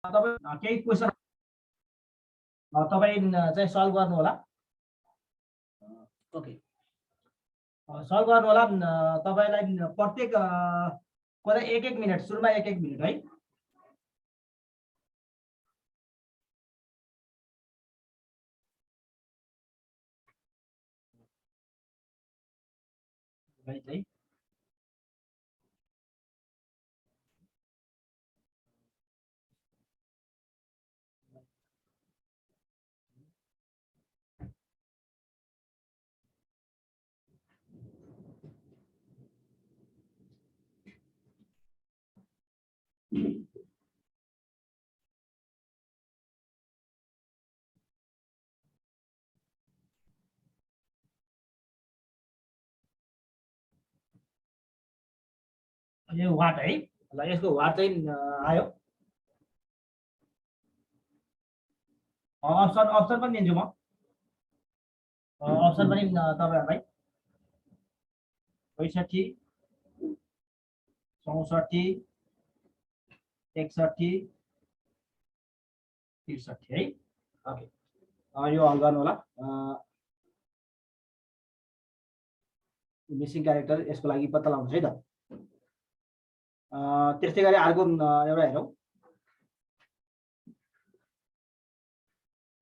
तपाईँ केही क्वेसन तपाईँ चाहिँ सल्भ गर्नु होला। ओके, सल्भ गर्नु होला। तपाईँलाई प्रत्येक कतै 1-1 मिनट, सुरुमा 1-1 मिनट है। है यो वाट है। ल यसको वाट चाहिँ आयो। अप्सन अप्सन पनि दिन्छु म। अप्सन पनि तपाईँहरूलाई 65, 64, 61, 63 है। ओके, यो हल गर्नु होला। मिसिङ क्यारेक्टर यसको लागि पत्ता लगाउनु है त। त्यस्तै गरी अर्को एउटा हेरौँ।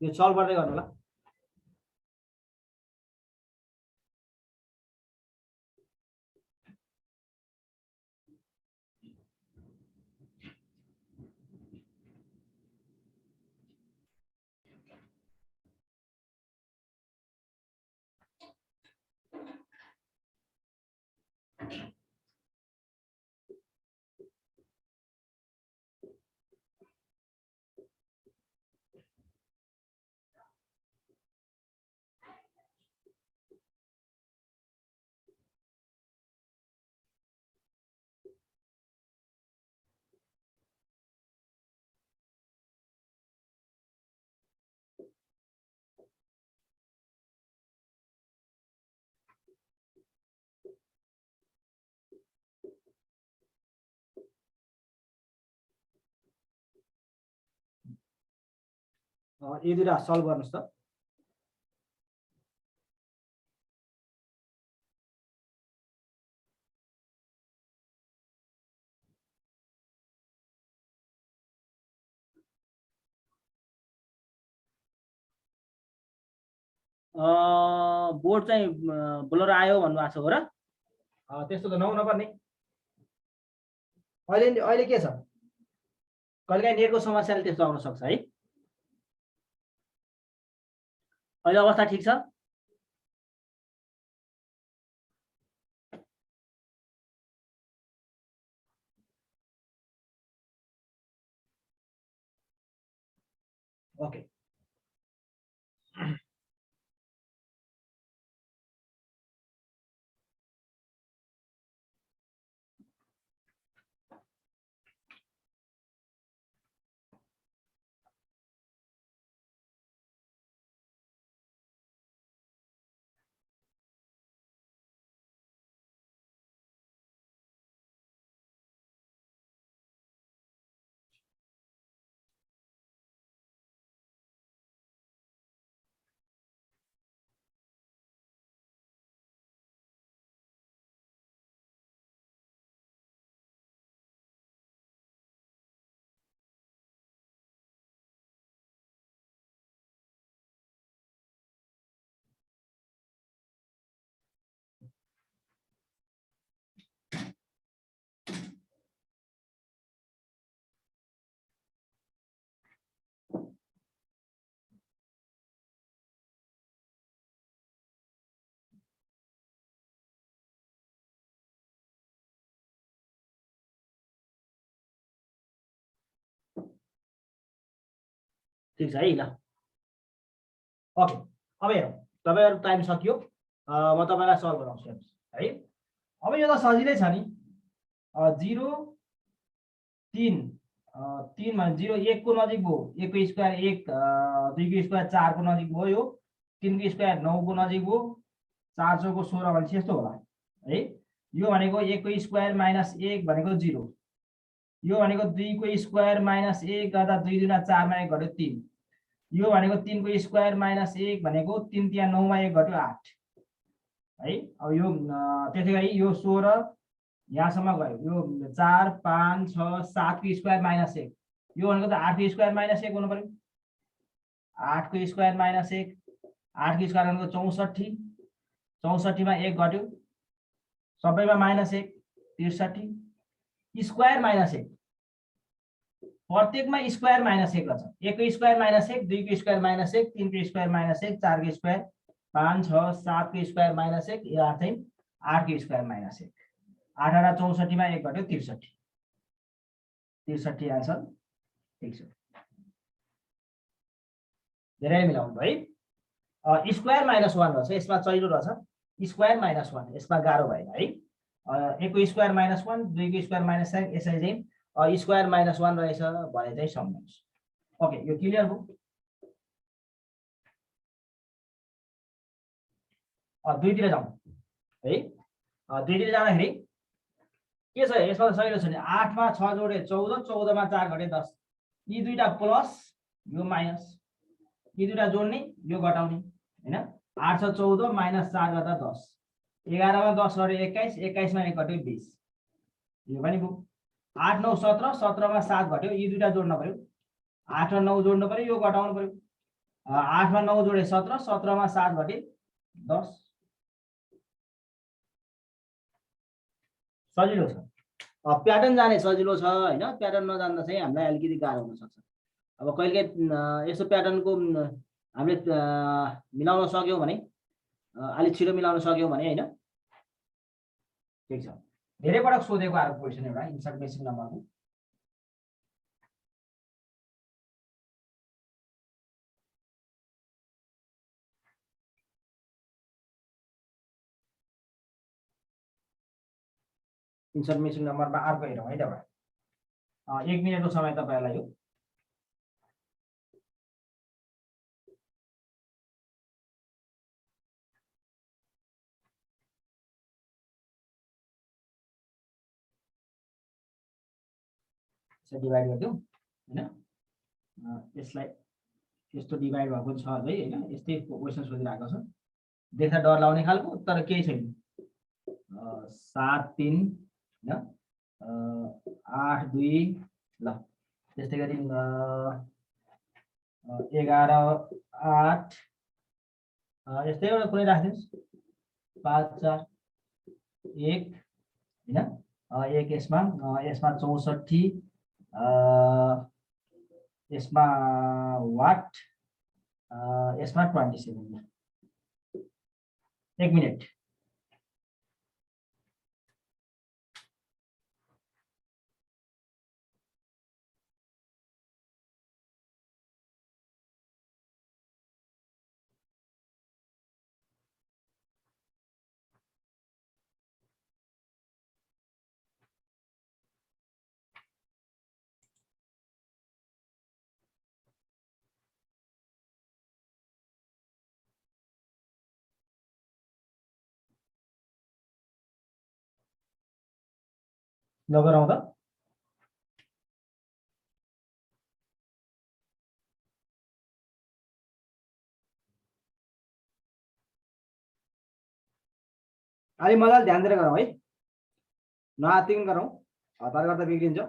यो सल्भ गर्दै गर्नु होला। यो दुईटा सल्भ गर्नुहोस् त। बोर्ड चाहिँ ब्लर आयो भन्नुभएको छ हो र? त्यस्तो त नहुन पर्ने। अहिले अहिले के छ, कहिलेकाहीँ नेटको समस्याले त्यस्तो आउन सक्छ है। अहिले अवस्था ठिक छ? ओके, ठिक छ है। ल ओके, अब हेरौँ। तपाईँहरू टाइम सकियो। म तपाईँलाई सल्भ गराउँछु है। अब यो त सजिलै छ नि। 0, 3, 3 भने 0 1 को नजिक भयो, 1 को स्क्वायर 1, 2 को स्क्वायर 4 को नजिक भयो, यो 3 को स्क्वायर 9 को नजिक भयो, 4 चौको 16 भनेपछि यस्तो होला है। यो भनेको 1 को स्क्वायर माइनस 1 भनेको 0, यो भनेको 2 को स्क्वायर माइनस 1 गर्दा 2 दुना 4 मा 1 घट्यो 3। यो भनेको 3 को स्क्वायर माइनस 1 भनेको 3 तिया 9 मा 1 घट्यो 8 है। अब यो त्यसैगरी यो 16 यहाँसम्म गयो, यो 4 5 6 7 को स्क्वायर माइनस 1, यो भनेको त 8 को स्क्वायर माइनस 1 हुनु पर्यो। 8 को स्क्वायर माइनस 1, 8 को स्क्वायर भनेको 64, 64 मा 1 घट्यो, सबैमा माइनस 1 63, स्क्वायर माइनस 1, प्रत्येकमा स्क्वायर माइनस 1 रहेछ। 1 को स्क्वायर माइनस 1, 2 को स्क्वायर माइनस 1, 3 को स्क्वायर माइनस 1, 4 को स्क्वायर, 5 6 7 को स्क्वायर माइनस 1, या चाहिँ 8 को स्क्वायर माइनस 1। 8 8 64 मा 1 घट्यो 63, 63 आन्सर ठिक छ। धेरै मिलाउनु है। स्क्वायर माइनस 1 रहेछ, यसमा चैलो रहेछ। स्क्वायर माइनस 1 यसमा गाह्रो भएन है। 1 को स्क्वायर माइनस 1, 2 को स्क्वायर माइनस 1, यसरी चाहिँ स्क्वायर माइनस 1 रहेछ भने चाहिँ सम्झनुहोस्। ओके, यो क्लियर भयो। दुईतिर जाउँ है। दुईतिर जाँदाखेरि के छ यसमा सजिलो छ नि। 8 मा 6 जोडे 14, 14 मा 4 घटे 10। यी दुईटा प्लस यो माइनस, यी दुईटा जोड्ने यो घटाउने हैन। 8 छ 14 माइनस 4 गर्दा 10, 11 मा 10 घट्यो 21, 21 मा 1 घट्यो 20, यो पनि भयो। 8 9 17, 17 मा 7 घट्यो, यी दुईटा जोड्न पर्यो। 8 र 9 जोड्न पर्यो, यो घटाउनु पर्यो। 8 मा 9 जोडे 17, 17 मा 7 घटे 10, सजिलो छ। प्याटर्न जाने सजिलो छ हैन। प्याटर्न नजान्दा चाहिँ हामीलाई अलिकति गाह्रो हुन सक्छ। अब कहिले यस्तो प्याटर्नको हामीले मिलाउन सक्यौं भने, अलि छिटो मिलाउन सक्यौं भने हैन, ठीक छ। धेरै पटक सोधेको आएको क्वेशन एउटा इन्सर्ट मेसिङ नम्बरको। इन्सर्ट मेसिङ नम्बरमा अर्को हेरौँ है त। 1 मिनेटको समय तपाईहरुलाई यो। डिभाइड गरिदिउँ हैन। यसलाई यस्तो डिभाइड भएको छ है हैन। यस्तै क्वेशन सोधिरहेको छ, देख्दा डर लाग्ने खालको, तर केही छैन। 7 3 हैन, 8 2 ल, त्यस्तै गरी 11 8 यस्तै एउटा कुनै राख्दिनुस्। 5 4 1 हैन, 1 यसमा 64, यसमा वाट, यसमा 27। 1 मिनेट। नगरौँ त। अलि मजाले ध्यान दिएर गरौँ है, नआत्तिकन गरौँ, हतार गर्दा बिग्रिन्छ।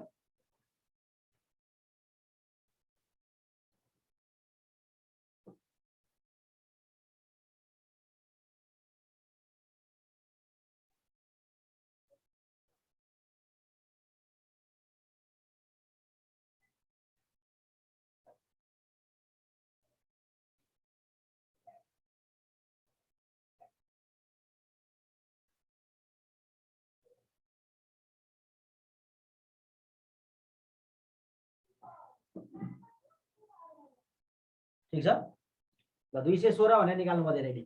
ठीक छ ल। 216 भनेर निकाल्नु भयो धेरैले।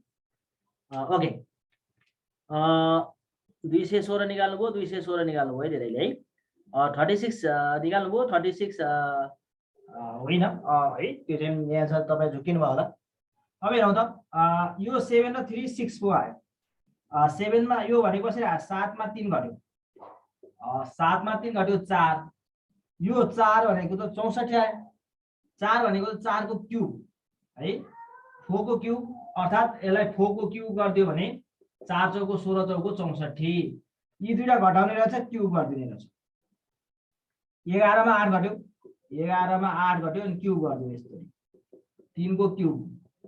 ओके, 216 निकाल्नु भयो, 216 निकाल्नु भयो धेरैले है। 36 निकाल्नु भयो, 36 होइन है, त्यो चाहिँ यहाँ छ, तपाईँ झुकिनु भयो होला। अब हेरौँ त, यो 7 र 3 6 पो आयो। 7 मा यो भनेको कसरी आयो, 7 मा 3 घट्यो, 7 मा 3 घट्यो 4, यो 4 भनेको त 64 आयो। 4 भनेको त 4 को क्यूब है, 4 को क्यूब अर्थात् यसलाई 4 को क्यूब गरिदियो भने 4 चौको 16 चौको 64। यी दुईटा घटाउने रहेछ, क्यूब गरिदिने रहेछ। 11 मा 8 घट्यो, 11 मा 8 घट्यो अनि क्यूब गरिदियो यस्तो। 3 को क्यूब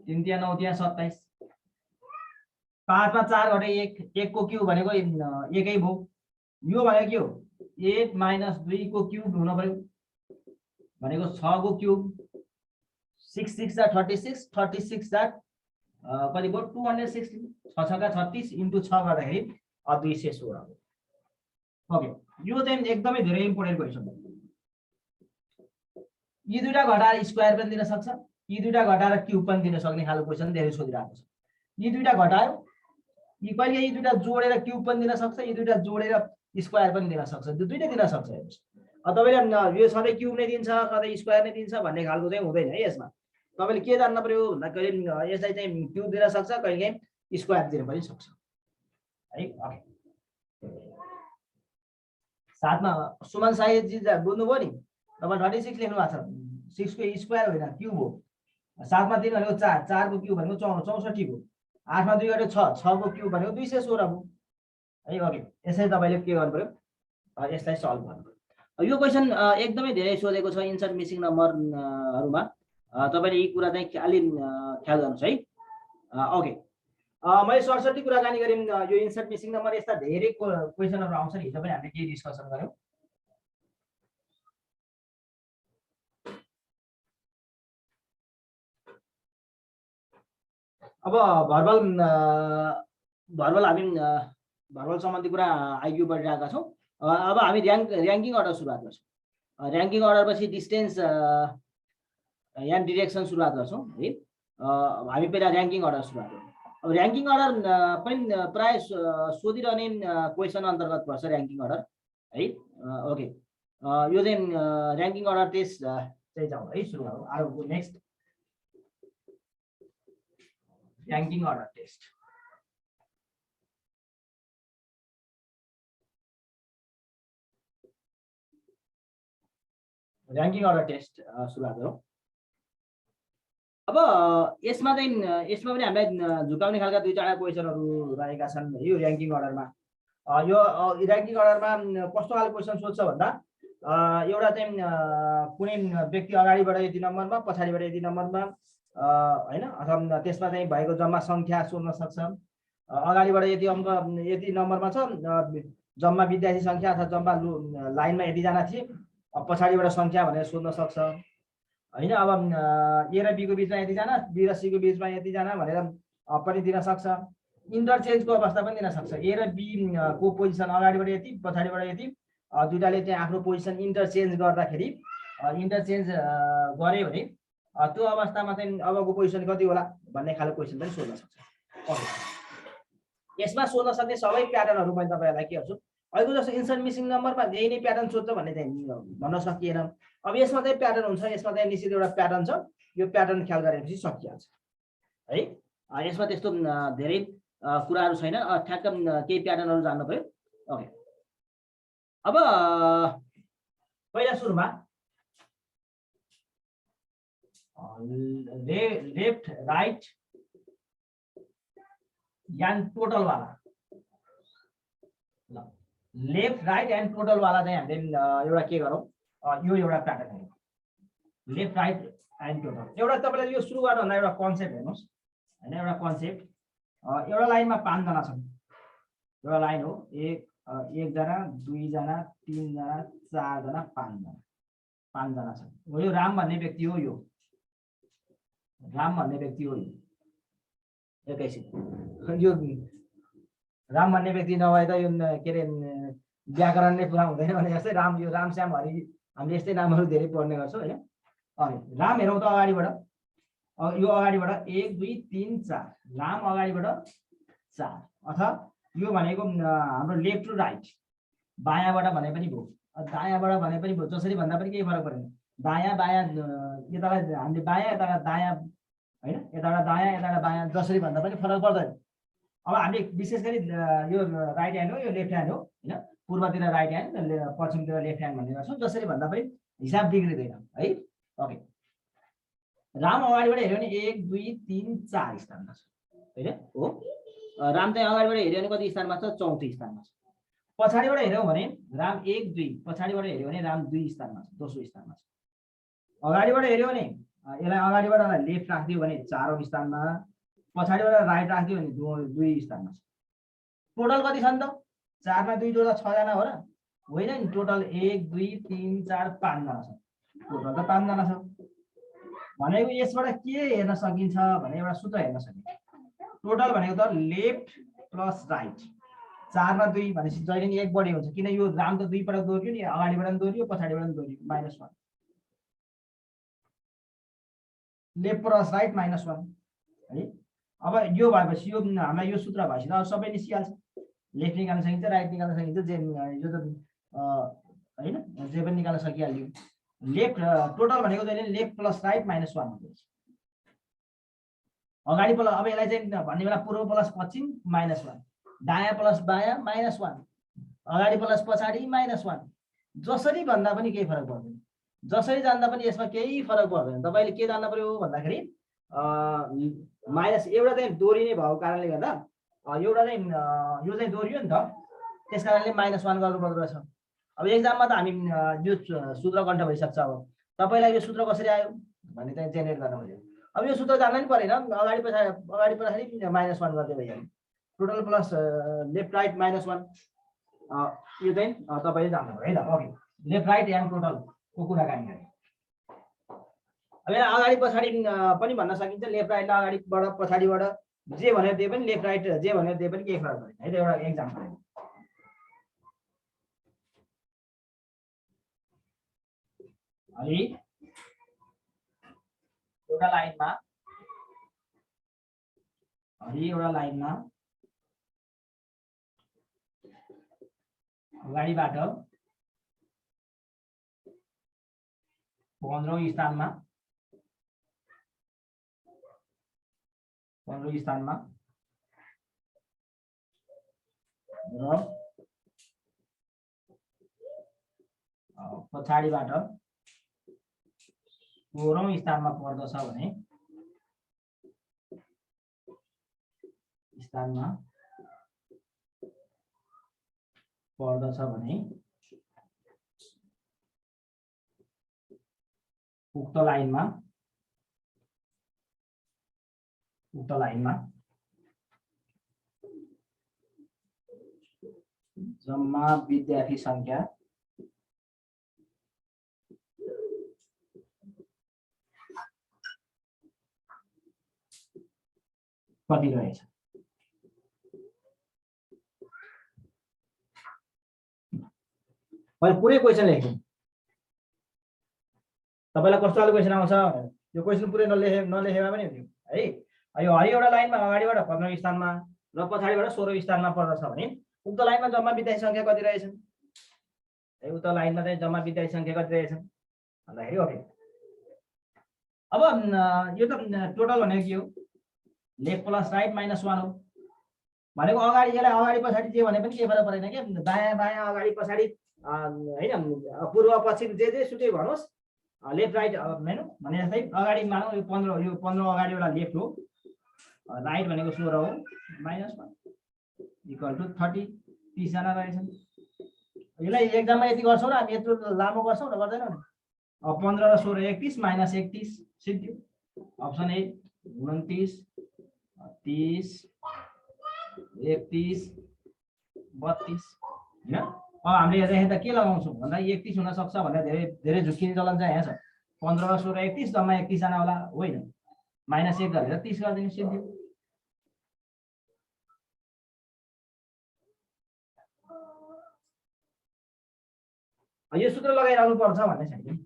3 त्यहाँ 9 त्यहाँ 27। 5 मा 4 घटे 1, 1 को क्यूब भनेको 1 ै भयो। यो भनेको के हो, 8 माइनस 2 को क्यूब हुन पर्यो भनेको 6 को क्यूब। 6 6 जा 36, 36 जा कति भयो 216। 6 6 का 36 इन्टु 6 गर्दाखेरि 216। ओके, यो चाहिँ एकदमै धेरै इम्पोर्टेन्ट क्वेसन हो। यी दुईटा घटाएर स्क्वायर पनि दिन सक्छ, यी दुईटा घटाएर क्यूब पनि दिन सक्ने खालको क्वेसन धेरै सोधिरहेको छ। यी दुईटा घटायो, यी कहिले यी दुईटा जोडेर क्यूब पनि दिन सक्छ, यी दुईटा जोडेर स्क्वायर पनि दिन सक्छ, दुईटै दिन सक्छ। हेर्नुस् तपाईले यो सधैँ क्यूब नै दिन्छ सधैँ स्क्वायर नै दिन्छ भन्ने खालको चाहिँ हुँदैन है। यसमा तपाईले के जान्न पर्यो भन्दा कहिले यसलाई चाहिँ क्यूब दिन सक्छ, कहिले स्क्वायर दिन पनि सक्छ है। ओके, साथमा सुमन साईजी बुझ्नुभयो नि, तपाईँ 26 लेख्नु भएको छ, 6 को स्क्वायर होइन क्यूब हो। 7 मा 3 भनेको 4, 4 को क्यूब भनेको 64 हो। 8 मा 2 घट्यो 6, 6 को क्यूब भनेको 216 हो है। ओके, यसरी तपाईले के गर्नु पर्यो, यसलाई सल्भ गर्नु पर्यो। यो क्वेसन एकदमै धेरै सोधेको छ इन्सर्ट मिसिङ नम्बरहरुमा। तपाईले यी कुरा चाहिँ अलि ख्याल गर्नुस् है। ओके, मैले सरसर्ती कुराकानी गरेँ। यो इन्सर्ट मिसिङ नम्बर यस्ता धेरै क्वेसनहरु आउँछन्। हिजो पनि हामीले केही डिस्कसन गर्यौं। अब भर्बल हामी भर्बल सम्बन्धी कुरा आइक्यू बढिरहेका छौं। अब हामी र्याङ्किङ अर्डर सुरुवात गर्छौं। र्याङ्किङ अर्डर पछि डिस्टेन्स यहाँ डिरेक्सन सुरुवात गर्छौं है। हामी पहिला र्याङ्किङ अर्डर सुरुवात गर्छौं। अब र्याङ्किङ अर्डर पनि प्राय सोधिरहने क्वेसन अन्तर्गत पर्छ र्याङ्किङ अर्डर है। ओके, यो चाहिँ र्याङ्किङ अर्डर टेस्ट चाहिँ जाउँ है, सुरु गरौँ। अर्को next ranking order test. Ranking order test सुरुवात गरौँ। अब यसमा पनि हामीलाई झुकाउने खालका दुई चारवटा क्वेसनहरु रहेका छन् यो र्याङ्किङ अर्डरमा। यो र्याङ्किङ अर्डरमा कस्तो खालको क्वेसन सोध्छ भन्दा एउटा चाहिँ कुनै व्यक्ति अगाडिबाट यति नम्बरमा पछाडिबाट यति नम्बरमा हैन, अथवा त्यसमा चाहिँ भएको जम्मा संख्या सोध्न सक्छ। अगाडिबाट यति अङ्क यति नम्बरमा छ, जम्मा विद्यार्थी संख्या अथवा जम्मा लाइनमा यति जना थिए, पछाडिबाट संख्या भनेर सोध्न सक्छ हैन। अब ए र बी को बीचमा यति जना, बी र सी को बीचमा यति जना भनेर पनि दिन सक्छ। इन्टरचेन्जको अवस्था पनि दिन सक्छ। ए र बी को पोजिसन अगाडिबाट यति पछाडिबाट यति, दुईटाले चाहिँ आफ्नो पोजिसन इन्टरचेन्ज गर्दाखेरि इन्टरचेन्ज गरे भने त्यो अवस्थामा चाहिँ अबको पोजिसन कति होला भन्ने खालको क्वेसन पनि सोध्न सक्छ। ओके, यसमा सोध्न सक्ने सबै प्याटर्नहरु मैले तपाईहरुलाई के गर्छु, अहिले जस्तो इन्सर्ट मिसिङ नम्बरमा यही नै प्याटर्न सोध्छ भन्ने चाहिँ भन्न सकिएन। अब यसमा चाहिँ प्याटर्न हुन्छ, यसमा चाहिँ निश्चित एउटा प्याटर्न छ, यो प्याटर्न ख्याल गरेपछि सकिहाल्छ है। यसमा त्यस्तो धेरै कुराहरु छैन, ठ्याक्क केही प्याटर्नहरु जान्नु पर्यो। ओके, अब पहिला सुरुमा लेफ्ट राइट एन्ड टोटल वाला, लेफ्ट राइट एन्ड टोटल वाला चाहिँ हामीले एउटा के गरौँ, यो एउटा प्याटर्न हो लेफ्ट राइट एन्ड टोटल। एउटा तपाईले यो सुरु गर्नुभन्दा एउटा कन्सेप्ट हेर्नुस् हैन। एउटा कन्सेप्ट, एउटा लाइनमा 5 जना छन्, एउटा लाइन हो, एक जना, दुई जना, तीन जना, चार जना, 5 जना छन्। यो राम भन्ने व्यक्ति हो, यो राम भन्ने व्यक्ति हो। एकैछिन, यो राम भन्ने व्यक्ति नभए त यो के अरे व्याकरण नै पुरा हुँदैन भने जस्तै राम, यो राम श्याम हरि हामीले यस्तै नामहरु धेरै पढ्ने गर्छौं हैन। राम हेरौँ त अगाडिबाट, यो अगाडिबाट 1 2 3 4, राम अगाडिबाट 4, अथवा यो भनेको हाम्रो लेफ्ट टु राइट, बायाँबाट भने पनि भयो, दायाँबाट भने पनि भयो, जसरी भन्दा पनि केही फरक परेन। दायाँ बायाँ यतालाई हामीले बायाँ यताबाट दायाँ हैन, यताबाट दायाँ यताबाट बायाँ जसरी भन्दा पनि फरक पर्दैन। अब हामीले विशेष गरी यो राइट ह्यान्ड हो, यो लेफ्ट ह्यान्ड हो हैन, पूर्वतिर राइट ह्यान्ड, पश्चिमतिर लेफ्ट ह्यान्ड भन्ने गर्छौं, जसरी भन्दा पनि हिसाब बिग्रिँदैन है। ओके, राम अगाडिबाट हेर्यो भने 1 2 3 4 स्थानमा छ हैन हो। राम चाहिँ अगाडिबाट हेर्यो भने कति स्थानमा छ? चौथो स्थानमा छ। पछाडिबाट हेर्यौ भने राम 1 2, पछाडिबाट हेर्यो भने राम 2 स्थानमा छ, दोस्रो स्थानमा छ। अगाडिबाट हेर्यो भने यसलाई अगाडिबाट लेफ्ट राख्दियो भने 4औं स्थानमा, पछाडिबाट राइट राख्दियो भने 2 स्थानमा छ। टोटल कति छ नि त? 4 मा 2 जोड्दा 6 जना हो र होइन नि? टोटल 1 2 3 4 5 जना छ। टोटल त 5 जना छ भनेको यसबाट के हेर्न सकिन्छ भने एउटा सूत्र हेर्न सकिन्छ। टोटल भनेको त लेफ्ट प्लस राइट, 4 मा 2 भनेपछि जहिले नि 1 बढी हुन्छ, किन यो राम त 2 पटक दोहोरियो नि, अगाडिबाट पनि दोहोरियो पछाडिबाट पनि दोहोरियो, -1। लेफ्ट प्लस राइट -1 है। अब यो भएपछि यो हामीलाई यो सूत्र भएपछि त सबै निस्किहाल्छ। लेफ्ट निकाल्न सकिन्छ, राइट निकाल्न सकिन्छ, जे यो त हैन जे पनि निकाल्न सकिहाल्यो। लेफ्ट टोटल भनेको जहिले लेफ्ट प्लस राइट -1 हुन्छ। अगाडि प्लस, अब यसलाई चाहिँ भन्ने बेला पूर्व प्लस पश्चिम -1, दायाँ प्लस बायाँ -1, अगाडि प्लस पछाडि -1। जसरी भन्दा पनि केही फरक पर्दैन, जसरी जान्दा पनि यसमा केही फरक पर्दैन। तपाईले के जान्न पर्यो भन्दाखेरि माइनस एउटा चाहिँ दोहोरिने भएको कारणले गर्दा एउटा चाहिँ यो चाहिँ दोहोरियो नि त, त्यसकारणले -1 गर्नुपर्दो रहेछ। अब एक्जाममा त हामी यो सूत्र कण्ठ भइसक्छ। अब तपाईलाई यो सूत्र कसरी आयो भन्ने चाहिँ जेनेरेट गर्न पर्यो। अब यो सूत्र जान्नै परेन, अगाडि पछाडि -1 गर्दै भइहाल्यो। टोटल प्लस लेफ्ट राइट -1 यो चाहिँ तपाईले जान्नु पर्यो है त। Okay, left right and total को कुराकानी गरे। अब यहाँ अगाडि पछाडि पनि भन्न सकिन्छ, लेफ्ट राइट अगाडिबाट पछाडिबाट जे भनेर दिए पनि, लेफ्ट राइट जे भनेर दिए पनि केही फरक पर्दैन है त। एउटा एक्जाम्पल है, एउटा लाइनमा अगाडिबाट 15औं स्थानमा र पछाडिबाट 16औं स्थानमा पर्दछ भने उक्त लाइनमा जम्मा विद्यार्थी संख्या कति रहेछ? मैले पुरै क्वेशन लेख्छु, तपाईलाई कस्तो खालको क्वेशन आउँछ यो क्वेशन पुरै नलेखे पनि हुन्थ्यो है। यो एउटा लाइनमा अगाडिबाट 15औं स्थानमा र पछाडिबाट 16औं स्थानमा पर्दछ भने उक्त लाइनमा जम्मा विद्यार्थी संख्या कति रहेछन्? उक्त लाइनमा चाहिँ जम्मा विद्यार्थी संख्या कति रहेछन् भन्दाखेरि ओके। अब यो त टोटल भनेको के हो? लेफ्ट प्लस राइट -1 हो भनेको अगाडि यसलाई अगाडि पछाडि जे भने पनि के फरक परेन के, दायाँ बायाँ अगाडि पछाडि हैन, पूर्व पश्चिम जे सुकै भनोस्, लेफ्ट राइट हैन भने जस्तै अगाडि मानौ यो 15 अगाडिबाट लेफ्ट हो, राइट भनेको 16 हो, -1 इक्वल टु 30 जना रहेछन्। यसलाई एक्जाममा यति गर्छौँ र हामी यत्रो लामो गर्छौँ र गर्दैनौँ नि। अब 15 र 16 31 -31 सिद्धियो। अप्सन ए 29 30 31 32 हैन। अब हामीले हेर्दाखेरि त के लगाउँछौँ भन्दा 31 हुन सक्छ भनेर धेरै झुक्किने चलन चाहिँ यहाँ छ। 15 र 16 31 जम्मा 31 जना होला, होइन -1 गरेर 30 गरिदिनु सिद्धियो। यो सूत्र लगाइरहनु पर्छ भन्ने छैन।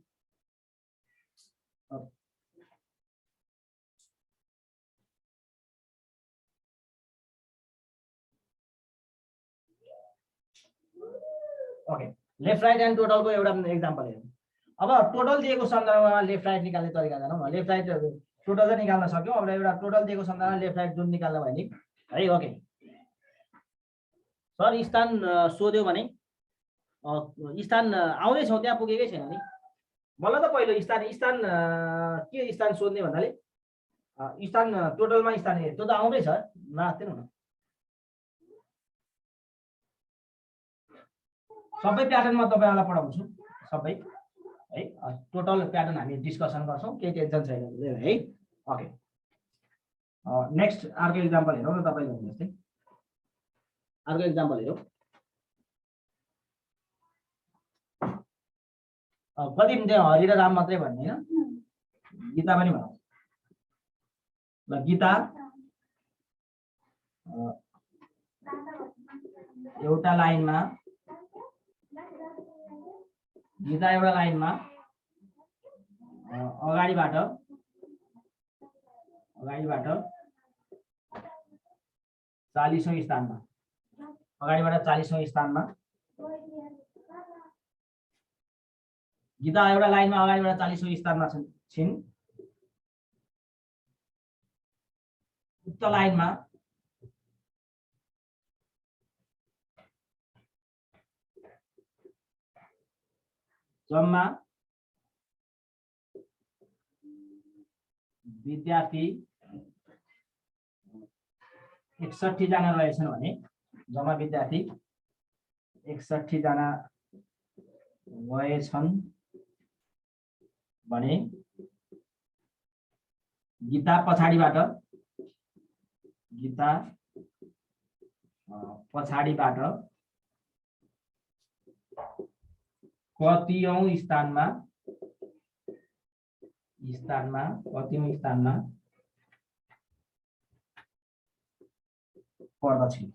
ओके, लेफ्ट राइट एन्ड टोटलको एउटा एक्जाम्पल हेरौँ। अब टोटल दिएको सन्दर्भमा लेफ्ट राइट निकाल्ने तरिका जानौँ न। लेफ्ट राइट टोटल चाहिँ निकाल्न सक्यौँ। अब एउटा टोटल दिएको सन्दर्भमा लेफ्ट राइट जुन निकाल्न भयो नि है। ओके सर, स्थान सोध्यो भने स्थान आउँदैछौँ, त्यहाँ पुगेकै छैन नि। मलाई त पहिलो स्थान स्थान के स्थान सोध्ने भन्नाले स्थान टोटलमा स्थान त्यो त आउँदैछ नाच्दैन न सबै प्याटर्नमा तपाईहरुलाई पढाउँछु सबै है टोटल प्याटर्न हामी डिस्कसन गर्छौं केही टेन्सन छैन है ओके नेक्स्ट अर्को एक्जाम्पल हेरौँ न तपाईले भने जस्तै अर्को एक्जाम्पल हेरौँ कति त्यहाँ हरि र राम मात्रै भन्ने हैन गीता पनि भनौँ ल गीता एउटा लाइनमा गीता एउटा लाइनमा अगाडिबाट 40औं स्थानमा अगाडिबाट 40औं स्थानमा गीता एउटा लाइनमा अगाडिबाट 40औं स्थानमा छिन् उक्त लाइनमा जम्मा विद्यार्थी 61 जना रहेछन् भने जम्मा विद्यार्थी 61 जना भएछन् भने गीता पछाडिबाट कतिऔं स्थानमा पर्दछन्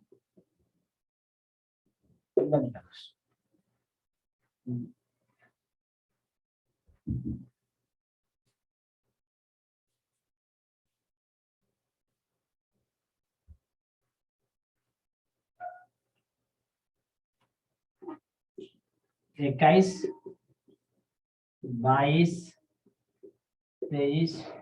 एक्काइस 22 23 24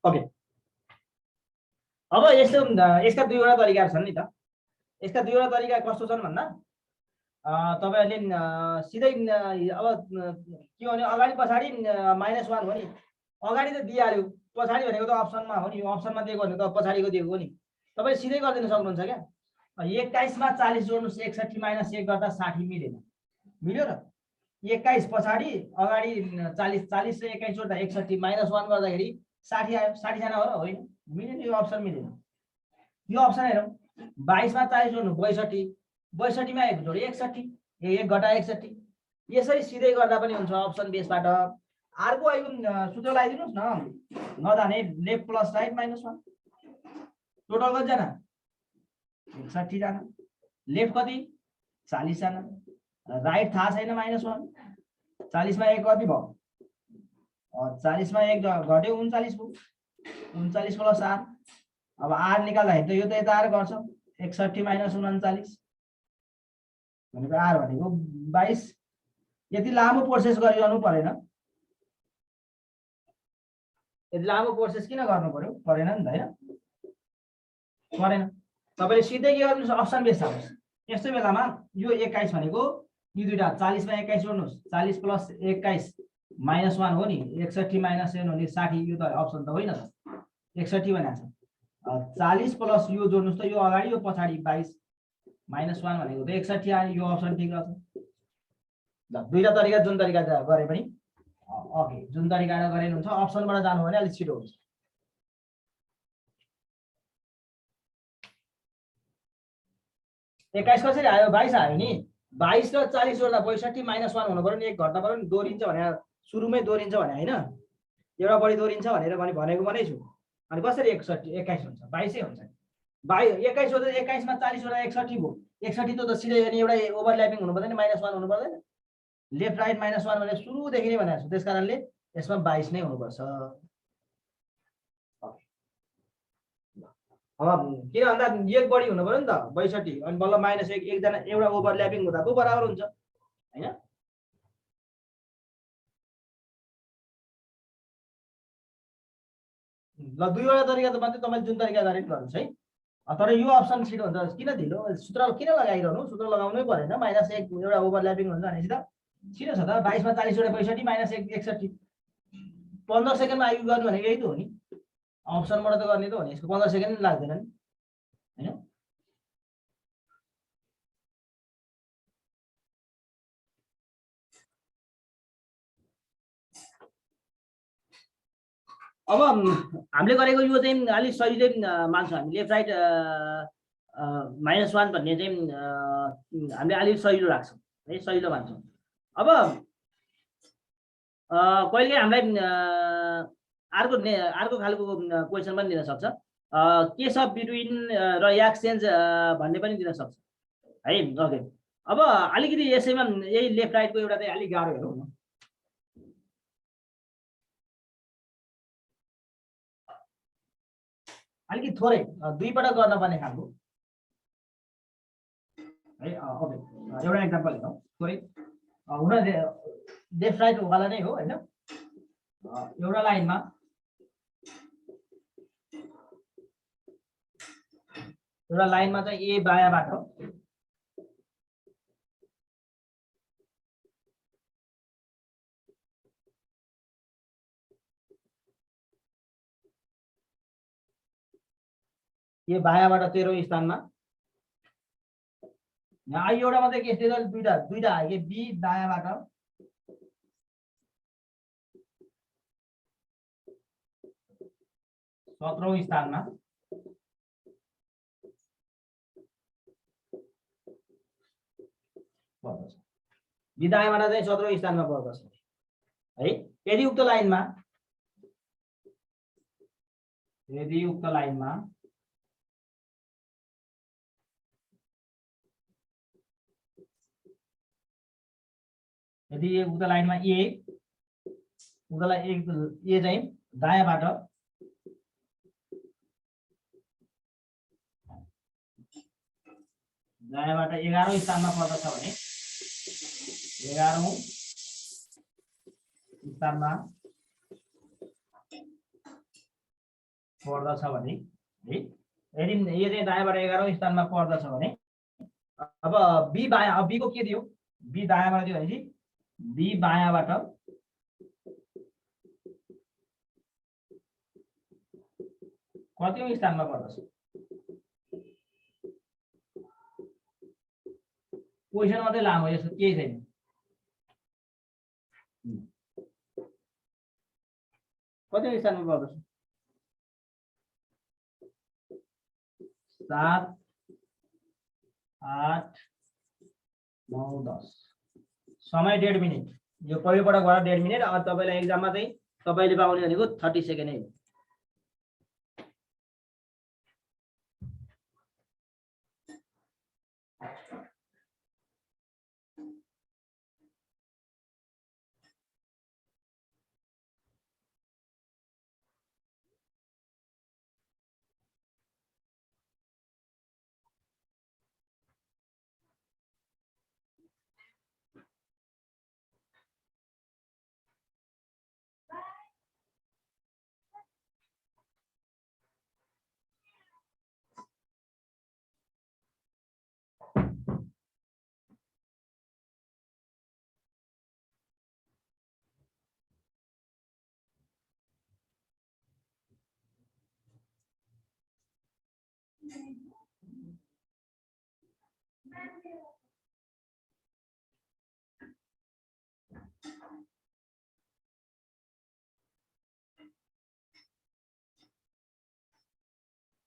ओके अब यसका दुईवटा तरिका छन् नि त यसका दुईवटा तरिका कस्तो छन् भन्दा तपाईहरुले सिधै अब के भने अगाडि पछाडी -1 हो नि अगाडि त दिइहाल्यो पछाडी भनेको त अप्सनमा हो नि यो अप्सनमा दिएको भने त पछाडीको दिएको हो नि तपाईले सिधै गरिदिन सक्नुहुन्छ क्या 21 मा 40 जोड्नुस् 61 - 1 गर्दा 60 मिल्यो र 21 पछाडी अगाडि 40 र 21 जोड्दा 61 -1 गर्दाखेरि 60 आयो 60 जना हो र होइन मिलेन यो अप्सन मिलेन यो अप्सन हेरौँ 22 मा 40 जोड्नु 62 62 मा 1 जोड 61 1 घटा 61 यसरी सिधै गर्दा पनि हुन्छ अप्सन बेसबाट अर्को आइको सूत्र लगाइदिनुस् न नजाने लेफ्ट प्लस राइट -1 टोटल कति जना 61 जना लेफ्ट कति 40 जना राइट थाहा छैन -1 40 मा 1 कति भयो 40 मा 1 घट्यो 39 भयो 39 प्लस 8 अब 8 निकाल्दाखेरि त यो त यता आएर गर्छ 61 - 39 भनेको आर भनेको 22 यति लामो प्रोसेस गरिरहनु परेन यति लामो प्रोसेस किन गर्नु पर्यो परेन नि त हैन परेन तपाईले सिधै के गर्नुस् अप्सन बेस हाल्नुस् यस्तो बेलामा यो 21 भनेको यी दुईटा 40 मा 21 जोड्नुस् 40 प्लस 21 -1 हो नि 61 - 1 भने 60 यो त अप्सन त होइन त 61 भनेको छ 40 प्लस यो जोड्नुस् त यो अगाडि यो पछाडी 22 -1 भनेको त 61 आयो यो अप्सन ठीक रहेछ ल दुईटा तरिका जुन तरिका गरे पनि ओके जुन तरिकाले गरे हुन्छ अप्सनबाट जानु भने अलि छिटो हुन्छ एक्काइस कसरी आयो 22 आयो नि 22 र 40 जोड्दा 62 -1 हुनु पर्यो नि 1 घट्नु पर्यो नि दोहोरिन्छ भने सुरुमै दोहोरिन्छ भने हैन एउटा बढी दोहोरिन्छ भनेर भनेको पनि छु। अनि कसरी 21 हुन्छ? 22 हुन्छ। 21 हो त 21 मा 40 वटा 61 भयो। 61 त सिधै अनि एउटा ओभरल्यापिङ हुनु पर्दैन, -1 हुनु पर्दैन। लेफ्ट राइट -1 भनेर सुरुदेखि नै भनेको छु, त्यसकारणले यसमा 22 नै हुनुपर्छ। अब किन भन्दा 1 बढी हुनु पर्यो नि त 62 अनि बल्ल -1 एकजना एउटा ओभरल्यापिङ हुँदा पो बराबर हुन्छ हैन। ल दुईवटा तरिका त मात्रै तपाईले जुन तरिका गरे गर्नुस् है। तर यो अप्सन छिटो हुन्छ। किन ढिलो सूत्र किन लगाइरहनु? सूत्र लगाउनै परेन। -1 एउटा ओभरल्यापिङ हुन्छ भनेपछि त छिटो छ त। 22 मा 40 वटा 62 -1 61 15 सेकेन्डमा आइपुग्नु गर्नु भनेको यही त हो नि। अप्सनबाट त गर्ने त हो नि। यसको 15 सेकेन्ड पनि लाग्दैन नि हैन। अब हामीले गरेको यो चाहिँ अलिक सजिलै मान्छौँ हामी। लेफ्ट राइट -1 भन्ने चाहिँ हामीले अलिक सजिलो लाग्छौँ है, सजिलो मान्छौँ। अब कहिले हामीलाई अर्को खालको क्वेसन पनि दिन सक्छ। केस अफ बिट्विन र एक्सचेन्ज भन्ने पनि दिन सक्छ है। ओके, अब अलिकति यसैमा यही लेफ्ट राइटको एउटा चाहिँ अलिक गाह्रो हेरौँ न। अलिकति थोरै दुई पटक गर्न पर्ने खालको है। ओके, एउटा एक्जाम्पल हेरौँ। थोरै हुन लेफ्ट राइट वाला नै हो हैन। एउटा लाइनमा चाहिँ ए बायाँबाट ए बायाँबाट 13औं स्थानमा। यहाँ एउटा मात्रै केस दिएर दुईटा आयो। बी दायाँबाट 17औं स्थानमा। बी दायाँबाट चाहिँ 17औं स्थानमा पर्दछ है। यदि उक्त लाइनमा ए चाहिँ दायाँबाट 11औं स्थानमा पर्दछ भने 11औं स्थानमा पर्दछ भने है। यदि ए चाहिँ दायाँबाट 11औं स्थानमा पर्दछ भने अब बी बायाँ, अब बी को के दियो? बी दायाँबाट दियो भनेपछि बी बायाँबाट कतिऔं स्थानमा पर्दछ? क्वेसन मात्रै लामो, यसो केही छैन। कतिऔं स्थानमा पर्दछ? 7, 8, 9, 10। समय 1.5 मिनट। यो पहिलोपटक भएर 1.5 मिनट। अब तपाईलाई एक्जाममा चाहिँ तपाईले पाउने भनेको 30 सेकेन्ड नै हो।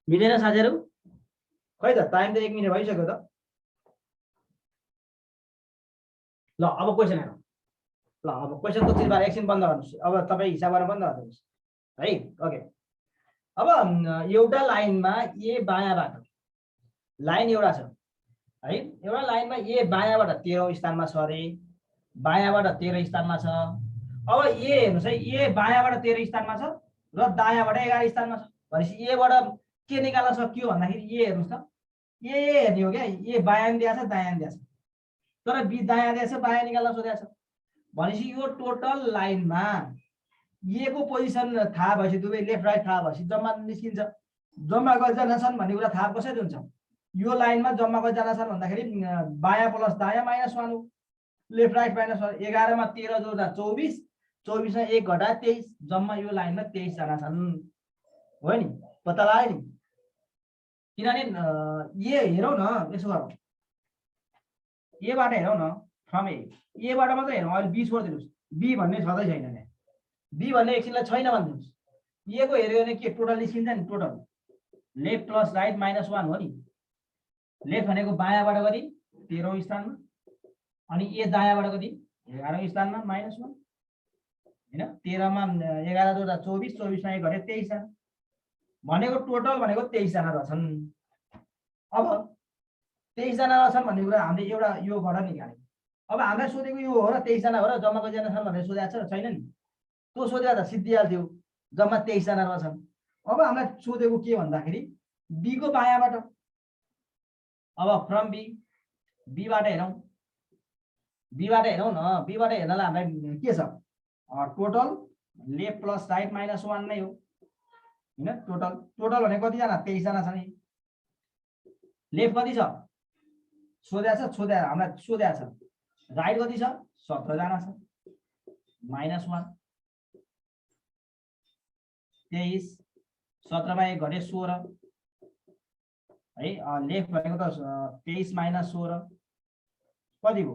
मिलेन साथीहरु? खै त टाइम त 1 मिनेट भइसक्यो त। ल अब क्वेसन हेरौँ। ल अब क्वेसनको चिरबार एकछिन बन्द गर्नुहोस्, अब तपाईँ हिसाब गरेर बन्द गरिदिनुहोस् है। ओके, अब एउटा लाइनमा ए बायाँबाट लाइन एउटा छ है, एउटा लाइनमा ए बायाँबाट 13औं स्थानमा छ अरे, बायाँबाट 13 स्थानमा छ। अब ए हेर्नुहोस् है, ए बायाँबाट 13 स्थानमा छ र दायाँबाट 11 स्थानमा छ भनेपछि एबाट के निकाल्न सक्यो भन्दाखेरि ए हेर्नुहोस् त, ए हेर्ने हो क्या, ए बायाँ दिएको छ दायाँ दिएको छ, तर बी दायाँ दिएको छ बायाँ निकाल्न सोधेको छ भनेपछि यो टोटल लाइनमा ए को पोजिसन थाहा भएपछि दुवै लेफ्ट राइट थाहा भएपछि जम्मा निस्किन्छ। जम्मा कतिजना छन् भन्ने कुरा थाहा कसरी हुन्छ? यो लाइनमा जम्मा कतिजना छन् भन्दाखेरि बायाँ प्लस दायाँ -1 हो, लेफ्ट राइट -1। 11 मा 13 जोड्दा 24, 24 मा 1 घटा 23, जम्मा यो लाइनमा 23 जना छन् हो नि, पत्ता लाग्यो नि। किनभने ए हेरौँ न, यसो गरौँ, एबाट हेरौँ न, फ्रम एबाट मात्रै हेरौँ, अहिले बी छोडिदिनुहोस्, बी भन्ने छँदै छैन नि, बी भन्ने एकछिनलाई छैन भनिदिनुहोस्। ए को हेऱ्यो भने के टोटल निस्किन्छ नि, टोटल लेफ्ट प्लस राइट -1 हो नि। लेफ्ट भनेको बायाँबाट कति 13औं स्थानमा, अनि ए दायाँबाट कति 11औं स्थानमा -1 होइन। 13 मा 11 जोड्दा 24, 24 मा 1 घटे 23 जना भनेको टोटल भनेको 23 जना रहेछन्। अब 23 जना रहेछन् भन्ने कुरा हामीले एउटा योबाट निकाल्यौँ। अब हामीलाई सोधेको यो हो र 23 जना हो र जम्मा कतिजना छन् भनेर सोधेको छ छैन नि, त्यो सोधेको त सिद्धिहाल्थ्यो, जम्मा 23 जना रहेछन्। अब हामीलाई सोधेको के भन्दाखेरि बी को बायाँबाट, अब फ्रम बी, बीबाट हेरौँ, बीबाट हेरौँ न, बीबाट हेर्नलाई हामीलाई के छ, टोटल लेफ्ट प्लस राइट -1 नै हो होइन। टोटल टोटल भनेको कतिजना 23 जना छ नि। लेफ्ट कति छ सोधेको छ, हामीलाई सोधेको छ। राइट कति छ 17 जना छ, -1 23, 17 मा 1 घटे 16 है। लेफ्ट भनेको त 23 - 16 कति भयो,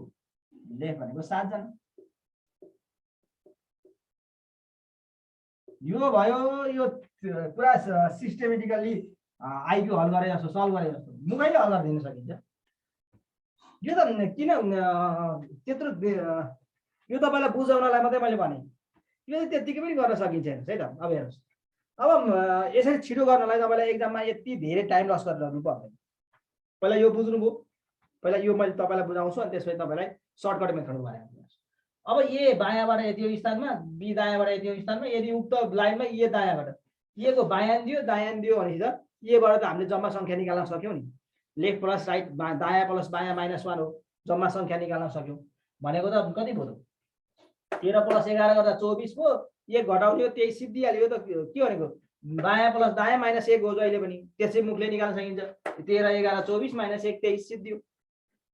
लेफ्ट भनेको 7 जना। यो भयो, यो पुरा सिस्टेमेटिकली आइक्यू हल गरे जस्तो, सल्भ गरे जस्तो मुखैले हल गरिदिन सकिन्छ। यो त किन त्यत्रो, यो तपाईँलाई बुझाउनलाई मात्रै मैले भने, यो त त्यतिकै पनि गर्न सकिन्छ हेर्नुहोस् है त। अब हेर्नुहोस्, अब यसरी छिटो गर्नलाई तपाईँलाई एक्जाममा यति धेरै टाइम लस गरेर गर्नु पर्दैन। पहिला यो बुझ्नुभयो, पहिला यो मैले तपाईँलाई बुझाउँछु अनि त्यसपछि तपाईँलाई सर्टकट मेथड भनेको। अब ए बायाँबाट यति स्थानमा, बी दायाँबाट यति स्थानमा, यदि उक्त लाइनमा ए दायाँबाट, ए को बायाँ दियो दायाँ दियो भनेपछि त एबाट त हामीले जम्मा सङ्ख्या निकाल्न सक्यौँ नि। लेफ्ट प्लस राइट दायाँ प्लस बायाँ -1 हो, जम्मा सङ्ख्या निकाल्न सक्यौँ भनेको त कति भयो, 13 + 11 गर्दा 24 भयो, 1 घटाउने 23 सिद्धिहाल्यो। यो त के भनेको बायाँ प्लस दायाँ -1 हो जहिले पनि, त्यसै मुखले निकाल्न सकिन्छ। 13 11 24 -1 23 सिद्धियो।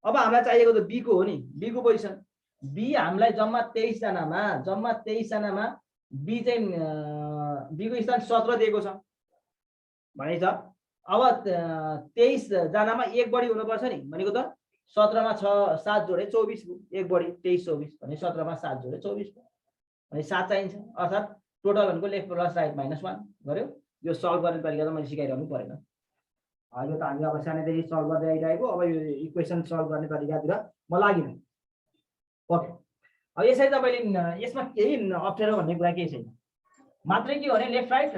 अब हामीलाई चाहिएको त बी को हो नि, बी को पोजिसन। बी हामीलाई जम्मा 23 जनामा बी चाहिँ बी को स्थान 17 दिएको छ भनेछ। अब 23 जनामा 1 बढी हुनुपर्छ नि, भनेको त 17 मा 6 7 जोडे 24 भयो, 1 बढी 23 24 भने 17 मा 7 जोडे 24 भयो भने 7 चाहिन्छ। अर्थात् टोटल भनेको लेफ्ट प्लस राइट -1 गर्यो। यो सल्भ गर्ने तरिका त मैले सिकाइरहनु परेन, यो त हामी अब सानैदेखि सल्भ गर्दै आइरहेको। अब यो इक्वेसन सल्भ गर्ने तरिकातिर म लागिनँ। ओके, अब यसरी तपाईँले यसमा केही अप्ठ्यारो भन्ने कुरा केही छैन, मात्रै के भने लेफ्ट राइट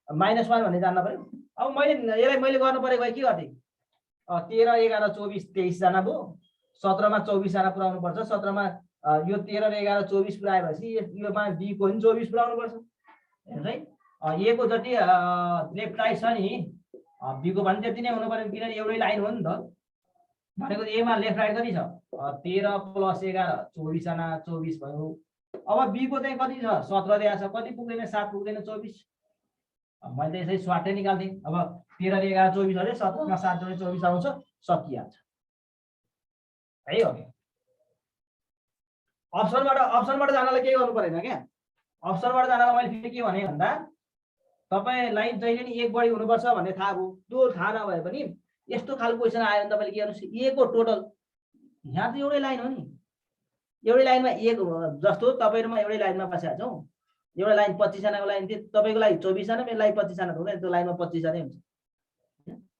-1 भन्ने जान्न पर्यो। अब यसलाई मैले गर्नु परेको भए के गर्थेँ, 13 11 24 23 जना भयो, 17 मा 24 जना पुऱ्याउनु पर्छ। 17 मा यो 13 र 11 24 पुऱ्याएपछि योमा बी को पनि 24 पुऱ्याउनु पर्छ हेर्नु है। ए को जति लेफ्ट राइट छ नि, बी को पनि त्यति नै हुनु पर्यो, किनभने एउटै लाइन हो नि त। भनेको एमा लेफ्ट राइट कति छ 13 + 11 24 जना, 24 भयो। अब बी को चाहिँ कति छ 17 दिएको छ, कति पुग्दैन 7 पुग्दैन 24। मैले यसै स्वाटै निकाल्दिएँ। अब 13 र 11 24 अरे, 17 मा 7 जोडे 24 आउँछ, सकिहाल्छ है। ओके, अप्सनबाट जानलाई के गर्नु परेन क्या। अप्सनबाट जानलाई मैले फेरि के भने भन्दा, तपाईँलाई जहिले नि 1 बढी हुनुपर्छ भन्ने थाहा भयो। त्यो थाहा नभए पनि यस्तो खालको क्वेसन आयो भने तपाईँले के गर्नुहोस्, ए को टोटल, यहाँ त एउटै लाइन हो नि, एउटै लाइनमा 1 जस्तो तपाईँहरूमा एउटै लाइनमा बसेका छौँ। एउटा लाइन 25 जनाको लाइन थियो, तपाईँको लागि 24 जना, मेरो लागि 25 जना हुँदैन, त्यो लाइनमा 25 जनै हुन्छ।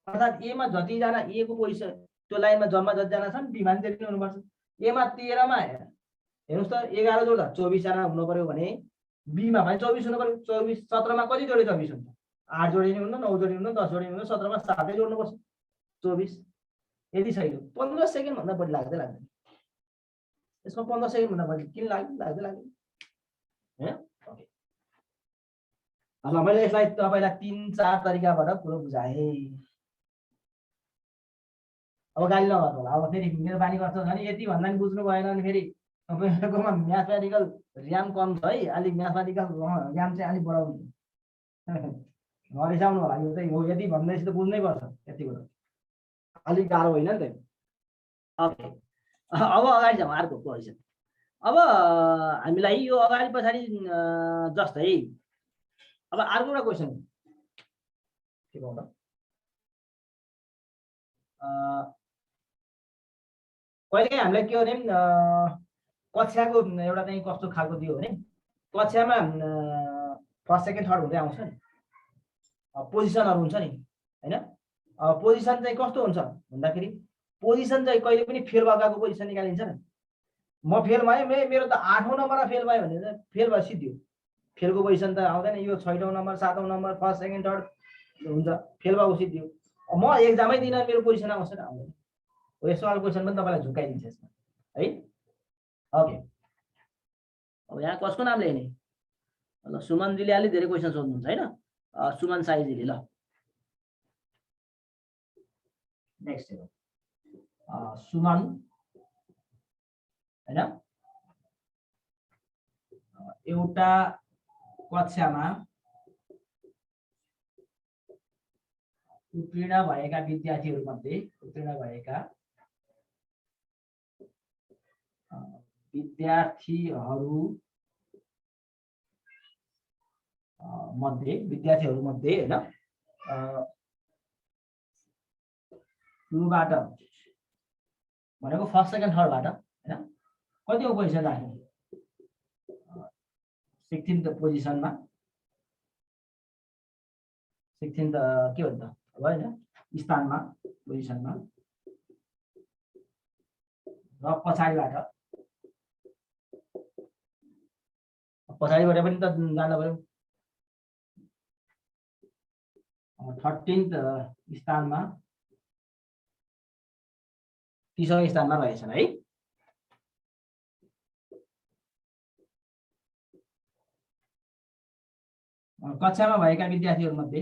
अर्थात् एमा जतिजना ए को पोजिसन त्यो लाइनमा जम्मा जतिजना छन् बीमा त्यति नै हुनुपर्छ। एमा 13 मा हेर्नुस् त 11 जोड्दा 24 जना हुनु पर्यो भने बीमा पनि 24 हुनु पर्यो। 24 17 मा कति जोडे 24 हुन्छ? 8 जोडी हुन्न, 9 जोडी हुन्न, 10 जोडी हुन्न, 17 मा 7 जोड्नुपर्छ 24। यदि छैन 15 सेकेन्ड भन्दा बढी लाग्दै लाग्दैन। यसमा 15 सेकेन्ड भन्दा बढी किन लाग्दै लाग्दैन हैन? ओके, ल मैले यसलाई तपाईलाई 3-4 तरिकाबाट पुरो बुझाएँ। अब गाली नगर्नु होला। अब फेरि मेरो बानी कस्तो छ भने यति भन्दा नि बुझ्नु भएन भने फेरि तपाईँहरुकोमा म्याथमेटिकल र्याम कम छ है, अलिक म्याथमेटिकल र्याम चाहिँ अलिक बढाउनु नरिसाउनु होला। यो चाहिँ हो, यदि भन्दैछ त बुझ्नै पर्छ, यति कुरा अलिक गाह्रो होइन नि त। ओके, अब अगाडि जाउँ अर्को क्वेसन। अब हामीलाई यो अगाडि पछाडि जस्तै अब अर्को एउटा क्वेसन के भन्छ, कहिलेकाहीँ हामीलाई के हो भने कक्षाको एउटा चाहिँ कस्तो खालको दियो भने कक्षामा फर्स्ट सेकेन्ड थर्ड हुँदै आउँछ नि, पोजिसनहरू हुन्छ नि हैन। पोजिसन चाहिँ कस्तो हुन्छ भन्दाखेरि पोजिसन चाहिँ कहिले पनि फेल भएकाको पोजिसन निकालिन्छ नि। म फेल भएँ, मेरो त 8औं नम्बरमा फेल भयो भने त फेल भयो सिद्धियो। फेलको पोजिसन त आउँदैन, यो 6औं नम्बर 7औं नम्बर फर्स्ट सेकेन्ड थर्ड हुन्छ, फेल भएको सिद्धियो। म एक्जामै दिन मेरो पोजिसन आउँछ न आउँदैन। यस्तो खालको क्वेसन पनि तपाईँलाई झुकाइदिन्छ यसमा है। ओके, अब यहाँ कसको नाम लेख्ने? ल सुमनजीले अलि धेरै क्वेसन सोध्नुहुन्छ हैन, सुमन साईजीले। ल नेक्स्ट हेरौँ, सुमन हैन, एउटा कक्षामा उत्तीर्ण भएका विद्यार्थीहरू मध्ये हैन सुरुबाट भनेको फर्स्ट सेकेन्ड थर्डबाट हैन कतिको पोजिसन राख्ने? 16th पोजिसनमा, 16th के भन्छ अब हैन स्थानमा पोजिसनमा, र पछाडिबाट पनि त जान्नु पर्यो। 13th स्थानमा 30औं स्थानमा रहेछन् है। कक्षामा भएका विद्यार्थीहरूमध्ये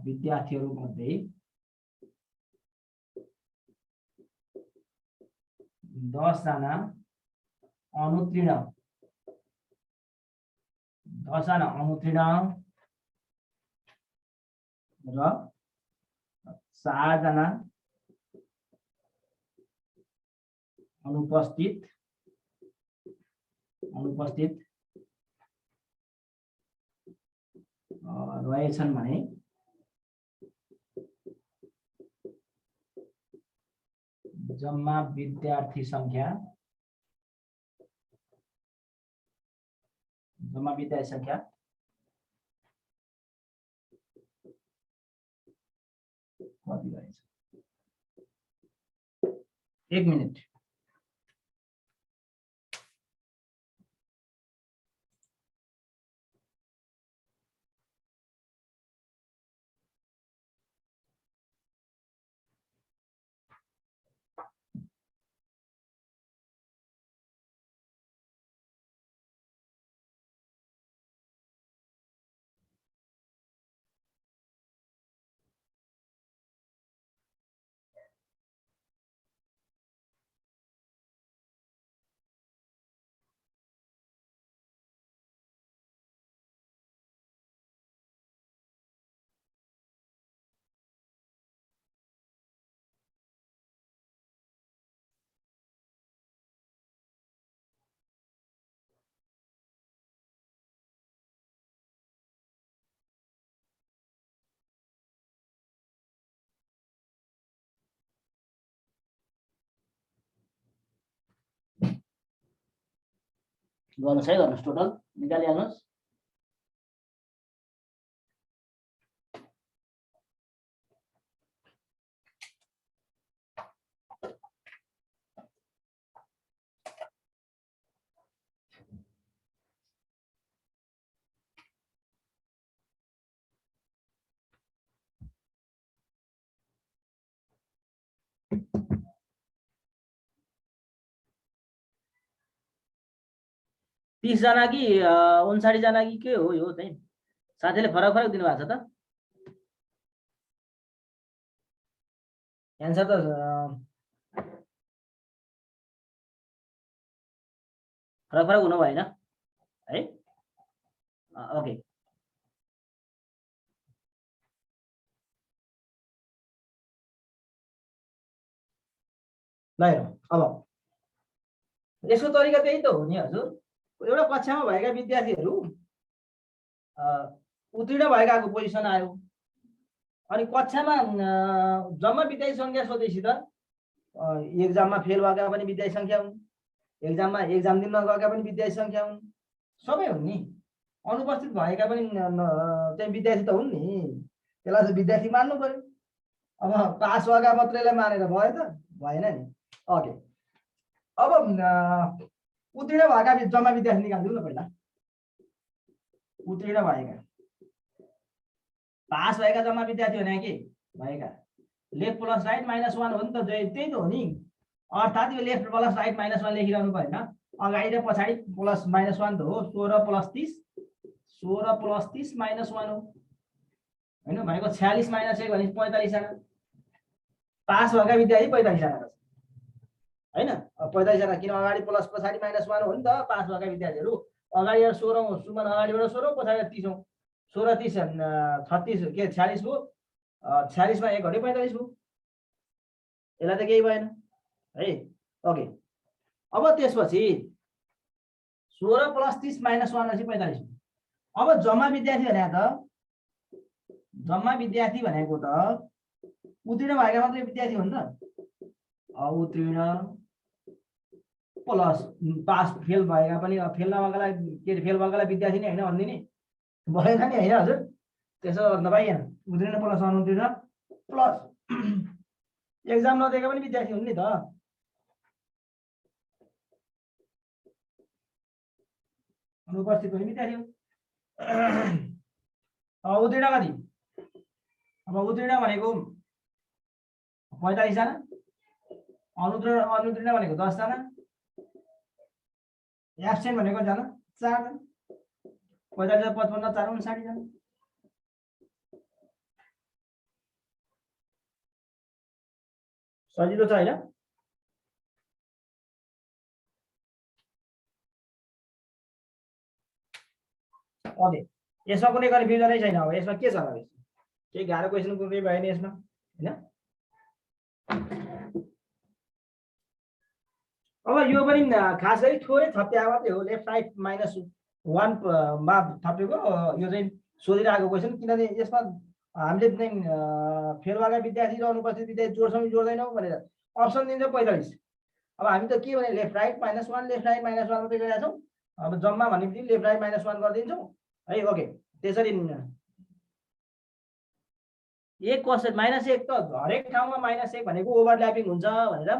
विद्यार्थीहरूमध्ये 10 जना अनुत्तीर्ण र 4 जना अनुपस्थित रहेछन् भने जम्मा विद्यार्थी संख्या कति रहेछ? 1 मिनेट। गर्नुहोस् है, गर्नुहोस्, टोटल निकालिहाल्नुहोस्। 30 जना कि 59 जना कि के हो यो चाहिँ साथीले फरक फरक दिनुभएको छ त एन्सर त फरक फरक हुनु भएन है ओके ल हेरौँ अब यसको तरिका त्यही त हो नि हजुर एउटा कक्षामा भएका विद्यार्थीहरू उत्तीर्ण भएकाको पोजिसन आयो अनि कक्षामा जम्मा विद्यार्थी सङ्ख्या सोधेपछि त एक्जाममा फेल भएका पनि विद्यार्थी सङ्ख्या हुन् एक्जाममा एक्जाम दिन नगएका पनि विद्यार्थी सङ्ख्या हुन् सबै हुन् नि अनुपस्थित भएका पनि चाहिँ विद्यार्थी त हुन् नि त्यसलाई त विद्यार्थी मान्नु पर्यो अब पास भएका मात्रैलाई मानेर भयो त भएन नि ओके अब उत्तीर्ण भएका जम्मा विद्यार्थी निकालिदिउँ न पहिला उत्तीर्ण भएका पास भएका जम्मा विद्यार्थी भने के भएका लेफ्ट प्लस राइट -1 हो नि त त्यही त हो नि अर्थात् यो लेफ्ट प्लस राइट -1 लेखिरहनु भएन अगाडि र पछाडि प्लस -1 त हो 16 + 30 16 + 30 -1 हो हैन भनेको 46 - 1 भनेपछि 45 जना पास भएका विद्यार्थी 45 जना हैन 45 जना किन अगाडि प्लस पछाडि -1 हो नि त पास भएका विद्यार्थीहरू अगाडि 16 सुमन अगाडिबाट 16 पछाडि 30 16 30 36 के 46 हो 46 मा 1 घटे 45 हो यसलाई त केही भएन है ओके अब त्यसपछि 16 + 30 - 1 भनेपछि 45 हो अब जम्मा विद्यार्थी भनेको त उत्तीर्ण भएका मात्रै विद्यार्थी हो नि त उत्तीर्ण प्लस पास फेल भएका पनि फेल नभएकालाई के फेल भएकालाई विद्यार्थी नै हैन भन्दिने भएन नि हैन हजुर त्यसो गर्न पाइएन उत्तीर्ण प्लस अनुत्तीर्ण प्लस एक्जाम नदिएका पनि विद्यार्थी हुन् नि त अनुपस्थित पनि विद्यार्थी हो उत्तीर्ण कति अब उत्तीर्ण भनेको 45 जना अनुत्तीर्ण भनेको 10 जना एब्सेन्ट भनेको जना 4 जना 45 55 4 59 जना सजिलो छ हैन ओके यसमा कुनै कन्फ्युजनै छैन अब यसमा के छ अब केही गाह्रो क्वेसन कुनै भएन यसमा हैन अब यो पनि खास गरी थोरै थप्या मात्रै हो लेफ्ट राइट -1 मा थपेको यो चाहिँ सोधिरहेको क्वेसन किनभने यसमा हामीले चाहिँ फेल भएका विद्यार्थी र अनुपस्थित विद्यार्थी जोड्छौँ जोड्दैनौँ भनेर अप्सन दिन्छ 45 अब हामी त के भने लेफ्ट राइट -1 लेफ्ट राइट -1 मात्रै गरेका छौँ अब जम्मा भनेपछि लेफ्ट राइट -1 गरिदिन्छौँ है ओके त्यसरी 1 कसरी -1 त हरेक ठाउँमा -1 भनेको ओभरल्यापिङ हुन्छ भनेर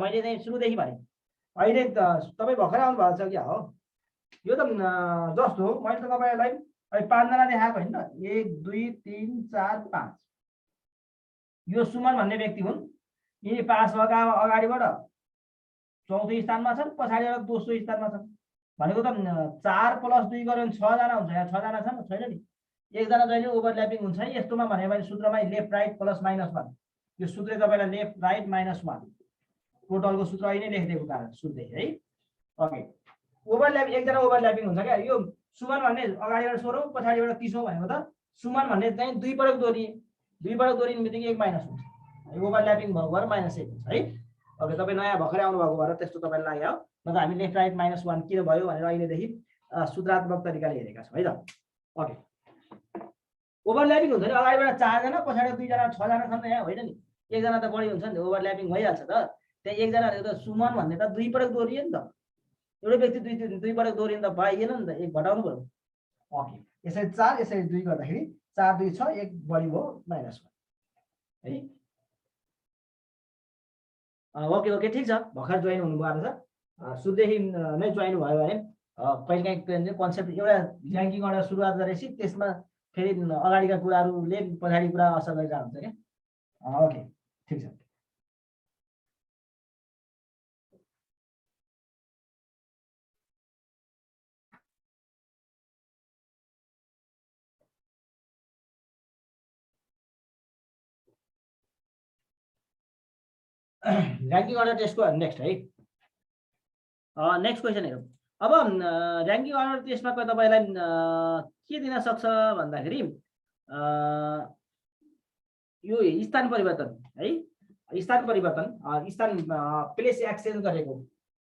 मैले चाहिँ सुरुदेखि भने अहिले त तपाईँ भर्खर आउनु भएको छ क्या हो यो त जस्तो हो मैले त तपाईँहरूलाई अहिले 5 जना देखाएको होइन त 1 2 3 4 5 यो सुमन भन्ने व्यक्ति हुन् यिनी पास भएका अगाडिबाट चौथो स्थानमा छन् पछाडिबाट दोस्रो स्थानमा छन् भनेको त 4 + 2 गर्यो भने 6 जना हुन्छ यहाँ 6 जना छन् छैन नि एकजना जहिले ओभरल्यापिङ हुन्छ है यस्तोमा भने मैले सूत्रमा लेफ्ट राइट प्लस -1 यो सूत्र तपाईँलाई लेफ्ट राइट -1 टोटलको सूत्र अहिले नै लेखिदिएको कारण सुन्दै है ओके ओभरल्यापिङ एकजना ओभरल्यापिङ हुन्छ क्या यो सुमन भन्ने अगाडिबाट 16 पछाडिबाट 30 भनेको त सुमन भन्ने चाहिँ दुई पटक दोहोरिने बित्तिकै 1 माइनस हुन्छ ओभरल्यापिङ भएको भएर -1 हुन्छ है ओके तपाईँ नयाँ भर्खरै आउनु भएको भएर त्यस्तो तपाईँलाई लाग्यो नत्र हामी लेफ्ट राइट -1 किन भयो भनेर अहिलेदेखि सूत्रात्मक तरिकाले हेरेका छौँ है त ओके ओभरल्यापिङ हुन्छ नि अगाडिबाट 4 जना पछाडि 2 जना 6 जना छन् यहाँ होइन नि एकजना त बढी हुन्छ नि ओभरल्यापिङ भइहाल्छ त त्यहाँ एकजना त सुमन भन्ने त दुई पटक दोहोरियो नि त एउटा व्यक्ति दुई पटक दोहोरिनु त पाइएन नि त 1 घटाउनु पर्यो ओके यसरी 4 यसरी 2 गर्दाखेरि 4 2 6 1 बढी भयो -1 है ओके ओके ठीक छ भर्खर जोइन हुनुभएको छ सुरुदेखि नै जोइन भयो भने कहिलेकाहीँ कन्सेप्ट एउटा र्याङ्किङबाट सुरुवात गरेपछि त्यसमा फेरि अगाडिका कुराहरूले पछाडि कुरा असर गरिरहेको हुन्छ क्या ओके ठिक छ ऱ्याङ्किङ अर्डर टेस्टको नेक्स्ट है, नेक्स्ट क्वेसन हेरौँ। अब ऱ्याङ्किङ अर्डर टेस्टमा तपाईँलाई के दिन सक्छ भन्दाखेरि यो स्थान परिवर्तन है, स्थान परिवर्तन, स्थान प्लेस एक्सचेन्ज गरेको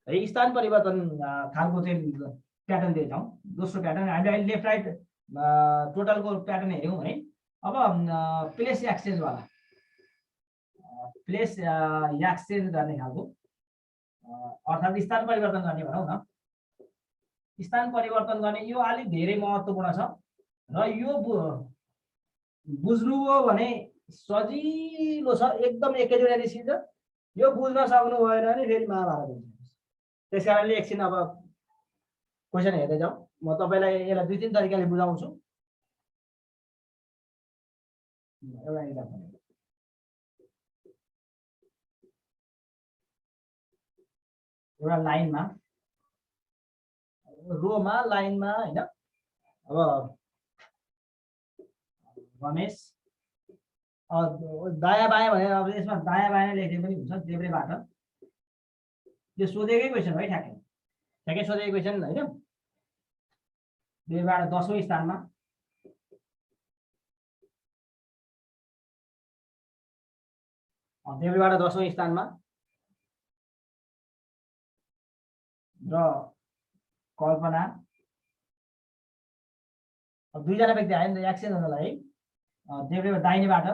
है, स्थान परिवर्तन खालको चाहिँ प्याटर्न दिएछौँ। दोस्रो प्याटर्न हामीले अहिले लेफ्ट राइट टोटलको प्याटर्न हेऱ्यौँ है। अब प्लेस एक्सचेन्जवाला, प्लेस एक्सचेन्ज गर्ने खालको, अर्थात् स्थान परिवर्तन गर्ने भनौँ न, स्थान परिवर्तन गर्ने यो अलिक धेरै महत्त्वपूर्ण छ र यो बुझ्नुभयो भने सजिलो छ, एकदम एकैचोटि निस्किन्छ। यो बुझ्न सक्नु भएन भने फेरि महाभारत हुन्छ। त्यस कारणले एकछिन अब क्वेसन हेर्दै जाउँ। म तपाईँलाई यसलाई 2-3 तरिकाले बुझाउँछु। एउटा इक्जाम्पल, एउटा लाइनमा, रोमा लाइनमा होइन, अब रमेश दायाँ बायाँ भनेर अब यसमा दायाँ बायाँ लेख्ने पनि हुन्छ देब्रेबाट। यो सोधेकै क्वेसन है, ठ्याक्कै सोधेको क्वेसन होइन। देब्रेबाट 10औं स्थानमा, देब्रेबाट 10औं स्थानमा र कल्पना, दुईजना व्यक्ति आयो नि त एक्सचेन्ज गर्नलाई है। देब्रे दाहिनेबाट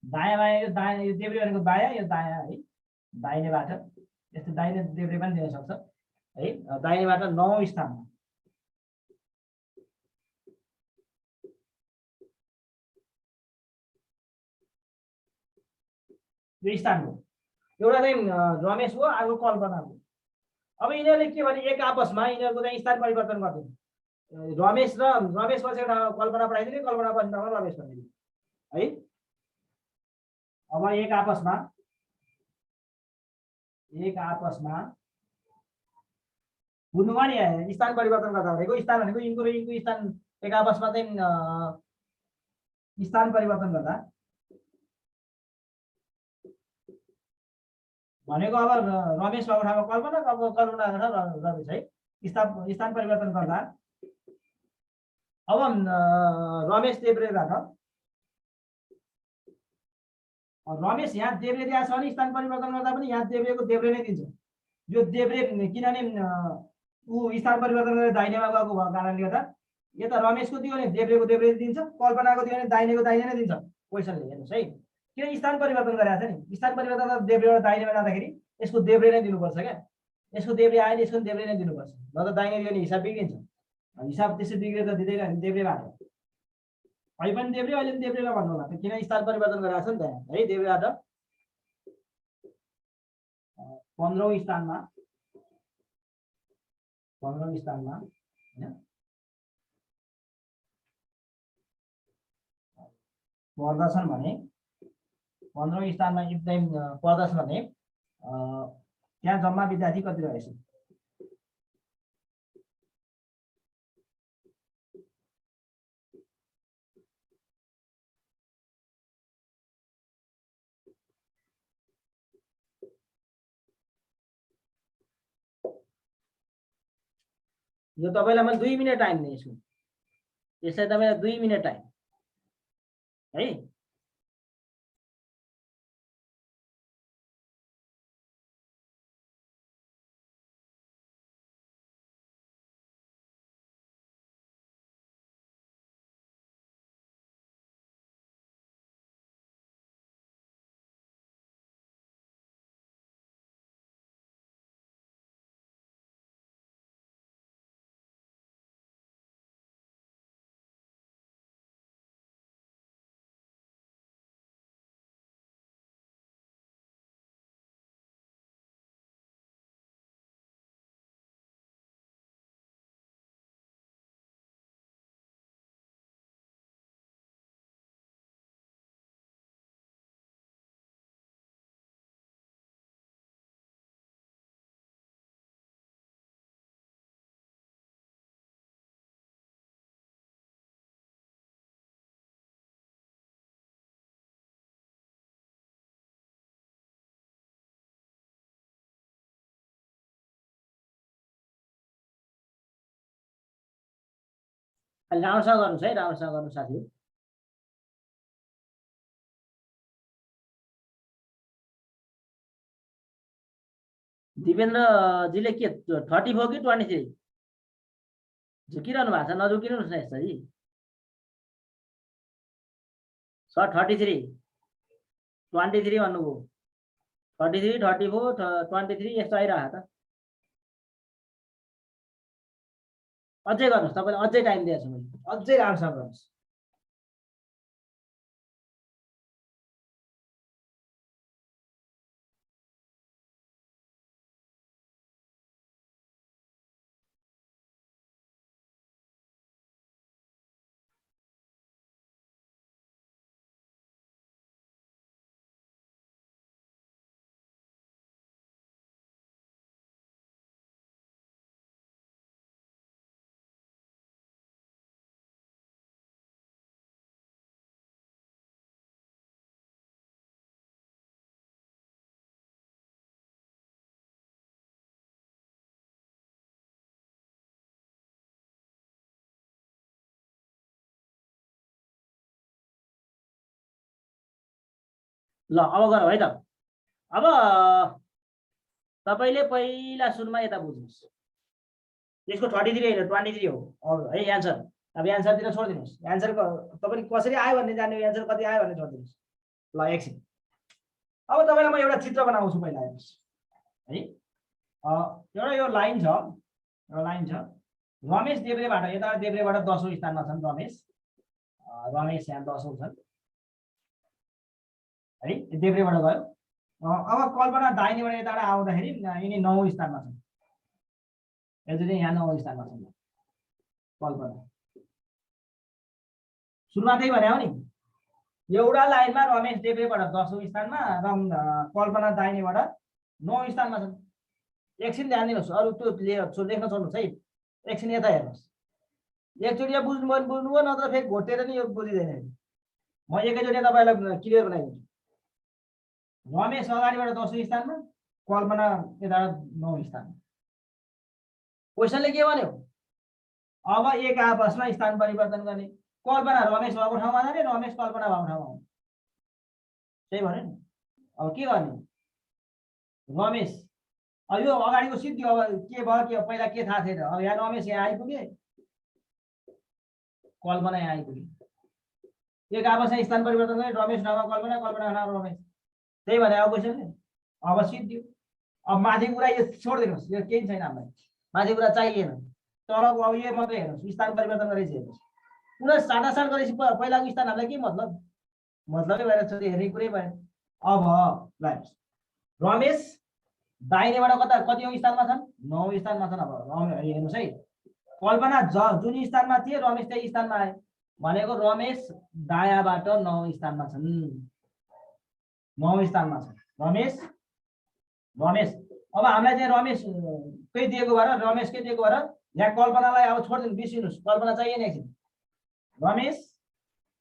दायाँ बायाँ, यो दायाँ, यो देब्रे भनेको बायाँ, यो दायाँ है, दाहिनेबाट यस्तो दाहिने देब्रे पनि दिन सक्छ है। दाहिनेबाट 9औं स्थानमा, यो स्थानको एउटा चाहिँ रमेश हो, अर्को कल्पना हो। अब यिनीहरूले के भने एक आपसमा यिनीहरूको चाहिँ स्थान परिवर्तन गरिदिनु, रमेश र रमेश पछि एउटा कल्पना पठाइदिने, कल्पना पछि रमेश भनिदिने है। अब एक आपसमा बुझ्नुभयो नि, स्थान परिवर्तन गर्दा भनेको स्थान भनेको यिनको र यिनको स्थान एक आपसमा चाहिँ स्थान परिवर्तन गर्दा भनेको अब रमेश भएको ठाउँमा कल्पना, अब कल्पना भएको ठाउँमा रमेश है, स्थान परिवर्तन गर्दा। अब रमेश देब्रेबाट, रमेश यहाँ देब्रे दिएको छ भने स्थान परिवर्तन गर्दा पनि यहाँ देब्रेको देब्रे नै दिन्छ। यो देब्रे किनभने ऊ स्थान परिवर्तन गरेर दाहिनेमा गएको भएको कारणले गर्दा यता रमेशको दियो भने देब्रेको देब्रे दिन्छ, कल्पनाको दियो भने दाहिनेको दाहिने नै दिन्छ क्वेसनले। हेर्नुहोस् है, किन स्थान परिवर्तन गरेको छ नि, स्थान परिवर्तन देब्रेबाट दाहिनेमा जाँदाखेरि यसको देब्रे नै दिनुपर्छ क्या। यसको देब्रे आयो भने यसको देब्रे नै दिनुपर्छ, न त दाहिने दियो भने हिसाब बिग्रिन्छ। हिसाब त्यसै बिग्रेर त दिँदैन देब्रेबाट, अहिले पनि देब्रे अहिले पनि देब्रेमा भन्नु होला, किन स्थान परिवर्तन गराएको छ नि त है। देब्रेबाट 15औं स्थानमा, 15औं स्थानमा होइन, प्रदर्शन भने 15औं स्थानमा एकदम प्रदर्शन भने त्यहाँ जम्मा विद्यार्थी कति रहेछ? यो तपाईँलाई मैले 2 मिनट टाइम दिएछु, यसलाई तपाईँलाई 2 मिनट टाइम है। अलि राम्रोसँग गर्नुहोस् है, राम्रोसँग गर्नु साथीहरु। दिपेन्द्रजीले के 34 कि 23 झुकिरहनु भएको छ? नझुकिनुहोस् न यसरी। सर 33 23 भन्नुभयो। 33 34 23 यस्तो आइरहेको त। अझै गर्नुहोस्, तपाईँले अझै टाइम दिएको छु मैले, अझै राम्रोसँग गर्नुहोस्। ल अब गरौँ है त। अब तपाईले पहिला सुरुमा यता बुझ्नुस्, यसको 33 हैन 23 हो है एन्सर। अब एन्सरतिर छोड्दिनुस्, एन्सर तपाईले कसरी आयो भन्ने जान्ने, एन्सर कति आयो भन्ने छोड्दिनुस्। ल एकछिन, अब तपाईलाई म एउटा चित्र बनाउँछु पहिला हेर्नुस् है। एउटा यो लाइन छ, एउटा लाइन छ। रमेश देब्रेबाट, यता देब्रेबाट 10औं स्थानमा छन् रमेश। रमेश यहाँ 10औं छन् है, देब्रेबाट गयो। अब कल्पना दाहिनेबाट यताबाट आउँदाखेरि यिनी 9औं स्थानमा छन्। यसले चाहिँ यहाँ 9औं स्थानमा छन् कल्पना। सुरुमा त्यही भने हो नि, एउटा लाइनमा रमेश देब्रेबाट 10औं स्थानमा र कल्पना दाहिनेबाट 9औं स्थानमा छन्। एकछिन ध्यान दिनुहोस्, अरू त्यो लेख्न छोड्नुहोस् है। एकछिन यता हेर्नुहोस्, एकचोटि बुझ्नुभयो नत्र फेरि घोटेर नि यो बुझिँदैन। म एकैचोटि तपाईँलाई क्लियर बनाइदिन्छु। रमेश अगाडिबाट 10औं स्थानमा, कल्पना यता 9औं स्थानमा। क्वेसनले के भन्यो? अब एक आपसमा स्थान परिवर्तन गर्ने। कल्पना रमेश भएको ठाउँमा जाने, रमेश कल्पना भएको ठाउँमा आउने। त्यही भन्यो नि। अब के गर्ने? रमेश यो अगाडिको सिद्धि अब के भयो, के पहिला के थाहा थिएन। अब यहाँ रमेश यहाँ आइपुगे, कल्पना यहाँ आइपुगे। एक आपसमा स्थान परिवर्तन गर्ने, रमेश ठाउँमा कल्पना, कल्पना ठाउँमा रमेश। त्यही भने अब क्वेसनले अब सिद्धियो। अब माथि कुरा यो छोडिदिनुहोस्, यो केही छैन हामीलाई, माथि कुरा चाहिएन। तलको अब यो मात्रै हेर्नुहोस्, स्थान परिवर्तन गरेपछि हेर्नुहोस्। पुरा साटासाट गरेपछि पहिलाको स्थान हामीलाई के मतलबै भएन, हेर्ने कुरै भएन। अब ल रमेश दाहिनेबाट कतिऔं स्थानमा छन्? 9औं स्थानमा छन्। अब हेर्नुहोस् है, कल्पना जुन स्थानमा थिए रमेश त्यही स्थानमा आए भनेको रमेश दायाँबाट 9औं स्थानमा छन्। 9औं स्थानमा छ रमेश। अब हामीलाई चाहिँ रमेशकै दिएको भएर, रमेशकै दिएको भएर यहाँ कल्पनालाई अब छोडिदिनु, बिर्सिनुहोस्, कल्पना चाहिएन एकछिन। रमेश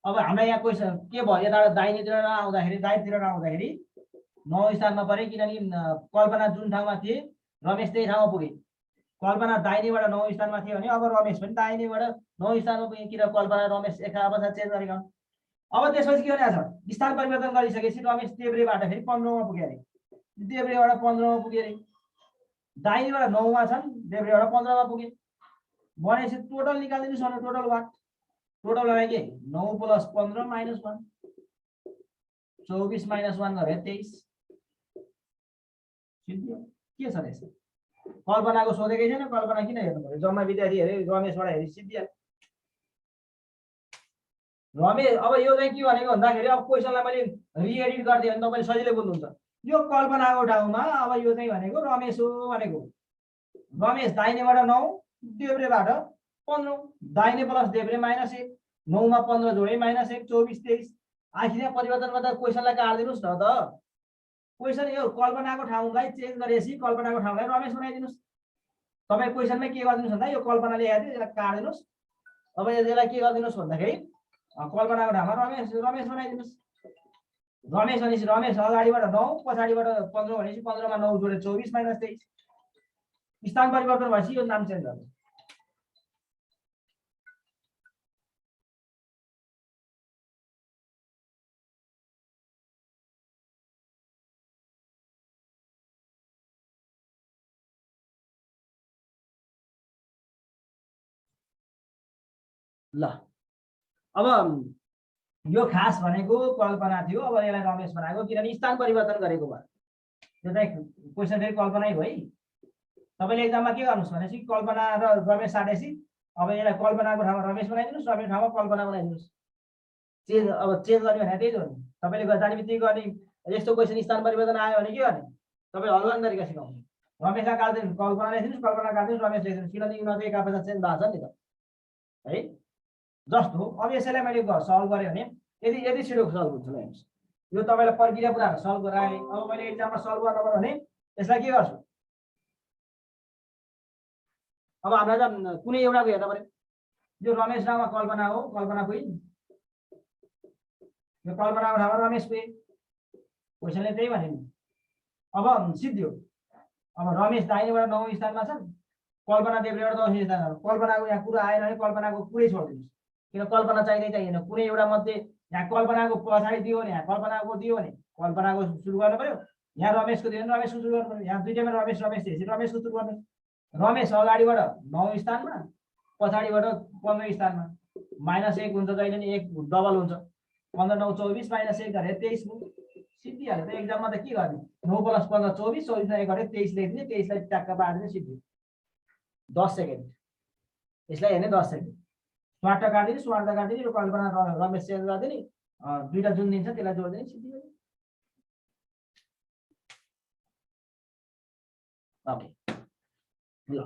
अब हामीलाई यहाँ क्वेसन के भयो, यताबाट दाहिनेतिर आउँदाखेरि 9औं स्थानमा परे, किनकि कल्पना जुन ठाउँमा थिए रमेश त्यही ठाउँमा पुगे। कल्पना दाहिनेबाट 9औं स्थानमा थियो भने अब रमेश पनि दाहिनेबाट 9औं स्थानमा पुगे, किन कल्पना रमेश एक अवस्था चेन्ज गरेका हुन्। अब त्यसपछि के भनेको छ, स्थान परिवर्तन गरिसकेपछि रमेश देब्रेबाट फेरि 15औं पुगे अरे, देब्रेबाट 15औं पुगे अरे, दाहिनेबाट 9मा छन्, देब्रेबाट 15मा पुगे भनेपछि टोटल निकाल्दिनुस् न। टोटल वाट, टोटल लगाए के 9 + 15 - 1 24 - 1 गरे 23। के छ यसो? कल्पनाको सोधेकै छैन, कल्पना किन हेर्नु पर्यो? जम्मा विद्यार्थी हेरे, रमेशबाट हेरि सिद्धिहाल्यो। रमेश अब यो चाहिँ के भनेको भन्दाखेरि, अब क्वेसनलाई मैले रिएडिट गरिदिएँ भने तपाईँले सजिलै बुझ्नुहुन्छ। यो कल्पनाको ठाउँमा अब यो चाहिँ भनेको रमेश हो भनेको। रमेश दाहिनेबाट 9, देब्रेबाट 15, दाहिने प्लस देब्रे -1, 9 मा 15 जोडे -1 24 23। आखिर परिवर्तन गर्दा क्वेसनलाई काट्दिनुस् न त। क्वेसन यो कल्पनाको ठाउँलाई चेन्ज गरेपछि कल्पनाको ठाउँलाई रमेश बनाइदिनुस्। तपाईँ क्वेसनमै के गरिदिनुस् भन्दा यो कल्पनाले ल्याइदियो, यसलाई काट्दिनुस्। अब यसलाई के गरिदिनुस् भन्दाखेरि कल्पनाको ठाउँमा रमेश बनाइदिनुस्। रमेश भनेपछि रमेश अगाडिबाट 9, पछाडिबाट 15 भनेपछि 15 मा 9 जोडे 24 - 23। स्थान परिवर्तन भएपछि यो नाम चेन्ज गर्नु। ल अब यो खास भनेको कल्पना थियो। अब यसलाई रमेश बनाएको किनभने स्थान परिवर्तन गरेको भयो। यो चाहिँ क्वेसन फेरि कल्पनै भयो है। तपाईँले एक्जाममा के गर्नुहोस् भनेपछि कल्पना र रमेश साटेपछि अब यसलाई कल्पनाको ठाउँमा रमेश बनाइदिनुहोस्, रमेश ठाउँमा कल्पना बनाइदिनुहोस्। चेन्ज अब चेन्ज गर्ने भने त्यही हो नि। तपाईँले जाने बित्तिकै गर्ने यस्तो क्वेसन स्थान परिवर्तन आयो भने के गर्ने, तपाईँ हल गर्ने तरिका सिकाउनु। रमेशलाई काट्दिनुहोस्, कल्पना लेखिदिनुहोस्, कल्पना काट्दिनुहोस्, रमेश लेखिदिनुहोस्, किनभने यिनीहरूको एक आपसमा चेन्ज भएको छ नि त है। जस्तो अब यसैलाई मैले सल्भ गरेँ भने यदि छिटो सल्भ हुन्छ। ल हेर्नुहोस्, यो तपाईँलाई प्रक्रिया पुरा सल्भ गराएँ। अब मैले एक्जाममा सल्भ गर्नु पर्यो भने यसलाई के गर्छु, अब हामीलाई त कुनै एउटाको हेर्नु पर्यो। यो रमेश ठाउँमा कल्पना हो, कल्पना पुग्यो। यो कल्पनाको ठाउँमा रमेश पुगे। क्वेसनले त्यही भन्यो नि। अब सिद्धियो। अब रमेश दाहिनेबाट 9औं स्थानमा छ, कल्पना देब्रेबाट 10औं स्थानमा। कल्पनाको यहाँ कुरा आएन भने कल्पनाको कुरै छोडिदिनुहोस्, किन कल्पना चाहिँदैन। कुनै एउटा मध्ये यहाँ कल्पनाको पछाडि दियो भने, यहाँ कल्पनाको दियो भने कल्पनाको सुरु गर्नु पर्यो। यहाँ रमेशको दियो भने रमेशको सुरु गर्नु पर्यो। यहाँ दुईटैमा रमेश दिएपछि रमेशको सुरु गर्नु। रमेश अगाडिबाट 9औं स्थानमा, पछाडिबाट 15औं स्थानमा। -1 हुन्छ जहिले नि, 1 डबल हुन्छ। 15 9 24 -1 गरेर 23 भयो। सिद्धिहाल्यो त। एक्जाममा त के गर्ने, 9 + 15 24, 24 मा 1 गरेर 23 लेखिदिने, 23 लाई ट्याक्क बाँड्दिने, सिद्धि। 10 सेकेन्ड यसलाई हेर्ने, 10 सेकेन्ड। स्वाट काट्दिने, स्वाट काट्दिने, यो कल्पना रमेश चेन्ज गरिदिने, दुईटा जुन दिन्छ त्यसलाई जोड्दिने, सिद्धि भयो। ओके ल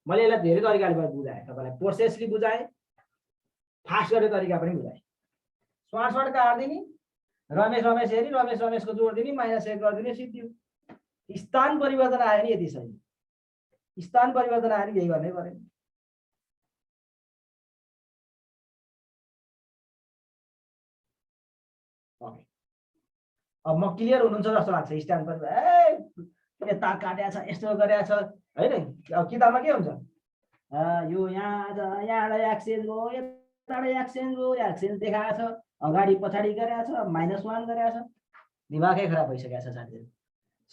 मैले यसलाई धेरै तरिकाले बुझाएँ। तपाईँलाई प्रोसेसली बुझाएँ, फास्ट गर्ने तरिका पनि बुझाएँ। स्वाट काट्दिने, रमेश हेरी, रमेशको जोड्दिने, -1 गरिदिने, सिद्धि। स्थान परिवर्तन आयो नि यति सही। स्थान परिवर्तन आयो नि यही गर्नै पर्यो। ओके अब म क्लियर हुनुहुन्छ जस्तो लाग्छ। स्थान परिवर्तन यता काटेको छ, यस्तो गरेको छ होइन। अब किताबमा के हुन्छ, यो यहाँबाट एक्सचेन्ज भयो, यताबाट एक्सचेन्ज भयो, एक्सचेन्ज देखाएको छ, अगाडि पछाडि गरेको छ, -1 गरेको छ। दिमागै खराब भइसकेको छ साथीहरू।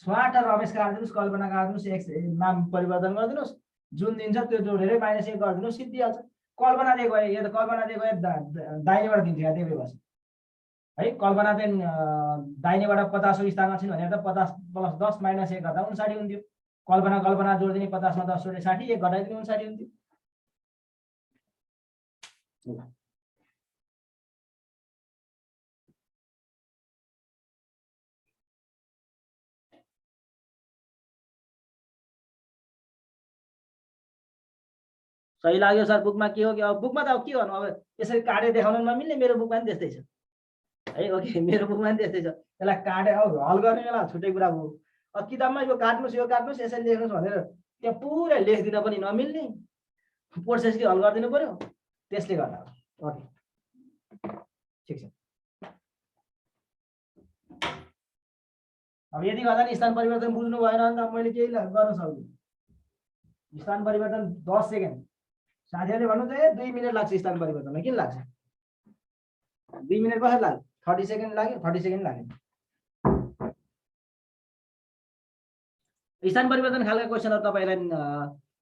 स्वाट र रमेश काट्दिनुहोस्, कल्पना काट्दिनुहोस्, नाम परिवर्तन गरिदिनुहोस्, जुन दिन्छ त्यो जोडेरै -1 गरिदिनुहोस्, सिद्धिहाल्छ। कल्पना दिएको यो त कल्पना दिएको दाहिनेबाट दिन्थ्यो देब्रे बस है। कल्पना चाहिँ दाहिनेबाट 50औं स्थानमा छिन् भने त 50 + 10 -1 गर्दा 59 हुन्थ्यो। कल्पना जोडिदिने, 50 मा 10 जोडे 60, 1 घटाइदिने 59 हुन्थ्यो। सही लाग्यो सर। बुकमा के हो कि अब बुकमा त अब के गर्नु, अब यसरी काटेर देखाउन नमिल्ने। मेरो बुकमा पनि त्यस्तै छ है। ओके मेरो बुकमा पनि त्यस्तै छ। यसलाई काटेर अब हल गर्ने बेला छुट्टै कुरा हो। अब किताबमा यो काट्नुहोस् यसरी लेख्नुहोस् भनेर त्यहाँ पुरै लेखिदिन पनि नमिल्ने, प्रोसेसली हल गरिदिनु पर्यो। त्यसले गर्दा ओके ठिक छ। अब यदि गर्दा नि स्थान परिवर्तन बुझ्नु भएन भने त मैले केही गर्न सक्दिनँ। स्थान परिवर्तन 10 सेकेन्ड। साथीहरूले भन्नुहुन्छ 2 मिनट लाग्छ स्थान परिवर्तनमा। किन लाग्छ 2 मिनट? कसरी लाग्यो? 30 सेकेन्ड लाग्यो, 30 सेकेन्ड लाग्यो। स्थान परिवर्तन खालका क्वेसनहरु तपाईलाई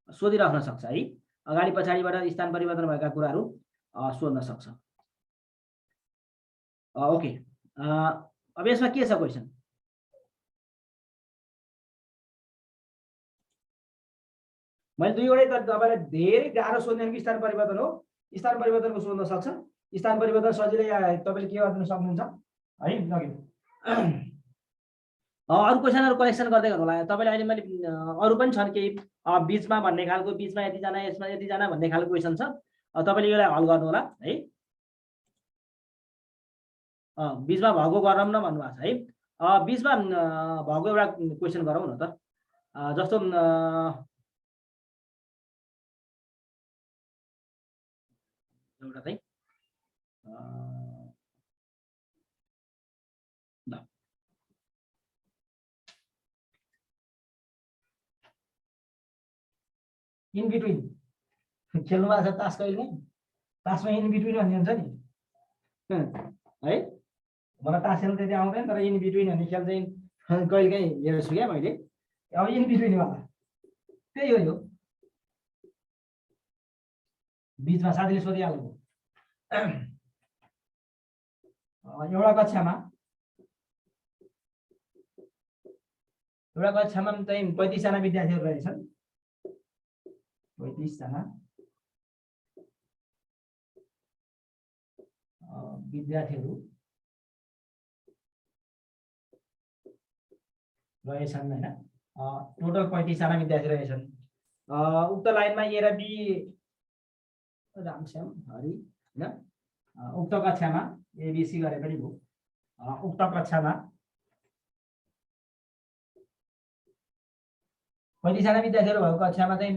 सोधिराख्न सक्छ है। अगाडि पछाडिबाट स्थान परिवर्तन भएका कुराहरु सोध्न सक्छ। ओके अब यसमा के छ क्वेसन? मैले दुईवटै तपाईलाई धेरै गाह्रो सोध्ने कि स्थान परिवर्तन हो, स्थान परिवर्तनको सोध्न सक्छ। स्थान परिवर्तन सजिलै तपाईले के गर्न सक्नुहुन्छ है। अरु क्वेसनहरु कलेक्सन गर्दै गर्नु होला तपाईले। अहिले मैले अरु पनि छन् केही बीचमा भन्ने खालको, बीचमा यति जना, यसमा यति जना भन्ने खालको क्वेसन छ। तपाईले यसलाई हल गर्नु होला है। बीचमा भएको गरौँ न भन्नु भएको छ है। बीचमा भएको एउटा क्वेसन गरौँ न त। जस्तो एउटा चाहिँ इन बिट्विन खेल्नु भएको छ तास कहिले? तासमा इन बिट्विन भन्ने हुन्छ नि है। मलाई तास खेल्नु त्यति आउँदैन, तर इन बिट्विन भन्ने खेल चाहिँ कहिले काहीँ हेर्छु क्या मैले। अब इन बिट्विन वाला त्यही हो। यो बीचमा साथीले सोधिहाल्नु एउटा कक्षामा चाहिँ 35 जना विद्यार्थीहरू रहेछन्। 35 जना विद्यार्थीहरू रहेछन् हैन। टोटल 35 जना विद्यार्थी रहेछन्। उक्त लाइनमा ए र बी रामश्याम हरि हैन। उक्त कक्षामा एबीसी गरे पनि भयो। उक्त कक्षामा 35 जना विद्यार्थीहरू भएको कक्षामा चाहिँ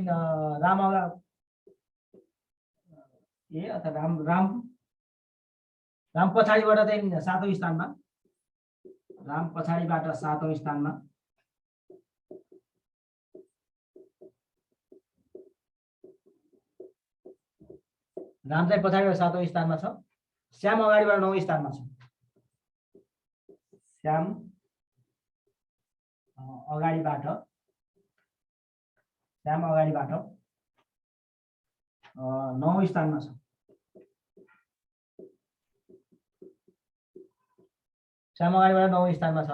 राम ए अथवा राम पछाडिबाट चाहिँ 7औं स्थानमा, राम पछाडिबाट 7औं स्थानमा, राम चाहिँ पछाडिबाट 7औं स्थानमा छ। श्याम अगाडिबाट 9औं स्थानमा छ। श्याम अगाडिबाट 9औं स्थानमा छ। श्याम अगाडिबाट 9औं स्थानमा छ।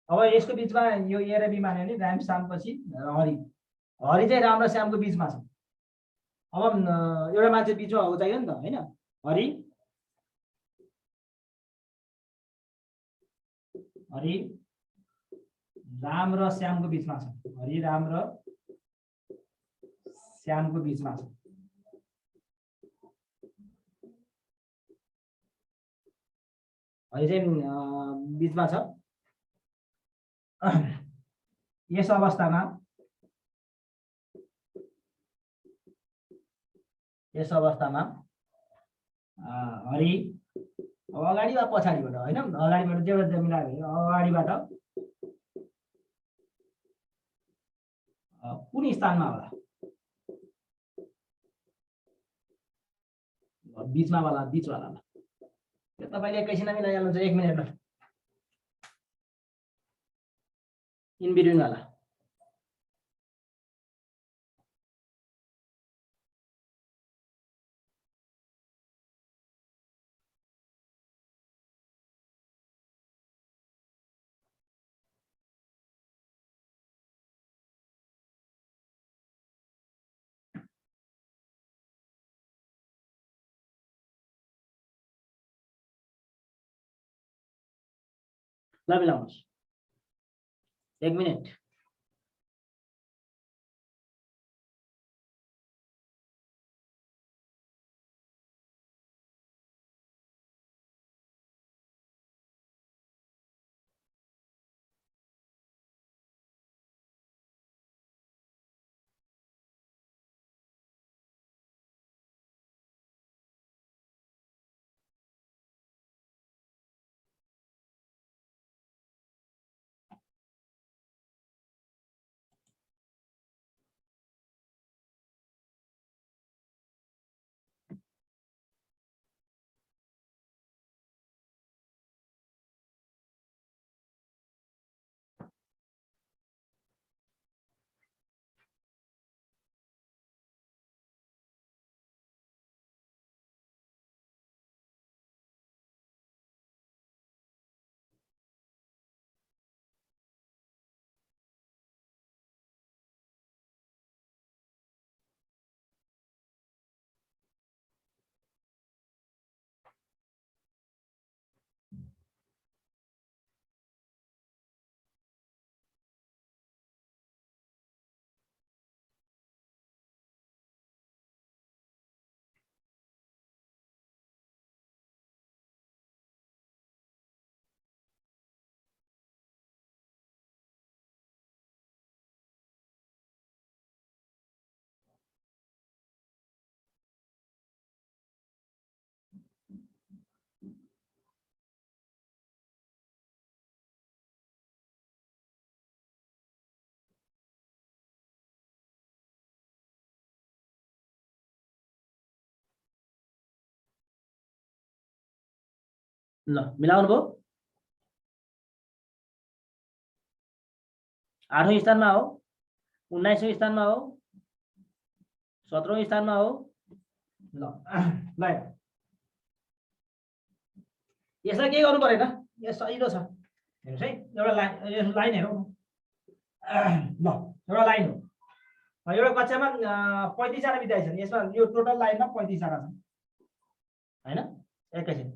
अब यसको बीचमा यो ए र बी मान्यो भने राम श्याम पछि हरि चाहिँ राम र श्यामको बीचमा छ। अब एउटा मान्छे बीचमा हो चाहियो नि त हैन। हरि राम र श्यामको बीचमा छ। हरि राम र श्यामको बीचमा छ। हरि चाहिँ बीचमा छ। यस अवस्थामा हरि अगाडि वा पछाडिबाट हैन, अगाडिबाट जेबाट मिलायो अगाडिबाट कुन स्थानमा होला? बीचवालामा। तपाईले एकैछिनमा मिलाइहाल्नुहुन्छ 1 मिनेटमा। इन बिट्विन वाला ल मिलाउनुहोस्। 1 मिनेट। ल मिलाउनु भयो। 8औं स्थानमा हो, 19औं स्थानमा हो, 17औं स्थानमा हो, ल ल यसलाई के गर्नु परेन, यो सजिलो छ। हेर्नुहोस् है, एउटा लाइन हेरौँ न। ल एउटा लाइन हो, एउटा कक्षामा 35 जना विद्यार्थी छन्। यसमा यो टोटल लाइनमा 35 जना छन् हैन। एकैछिन,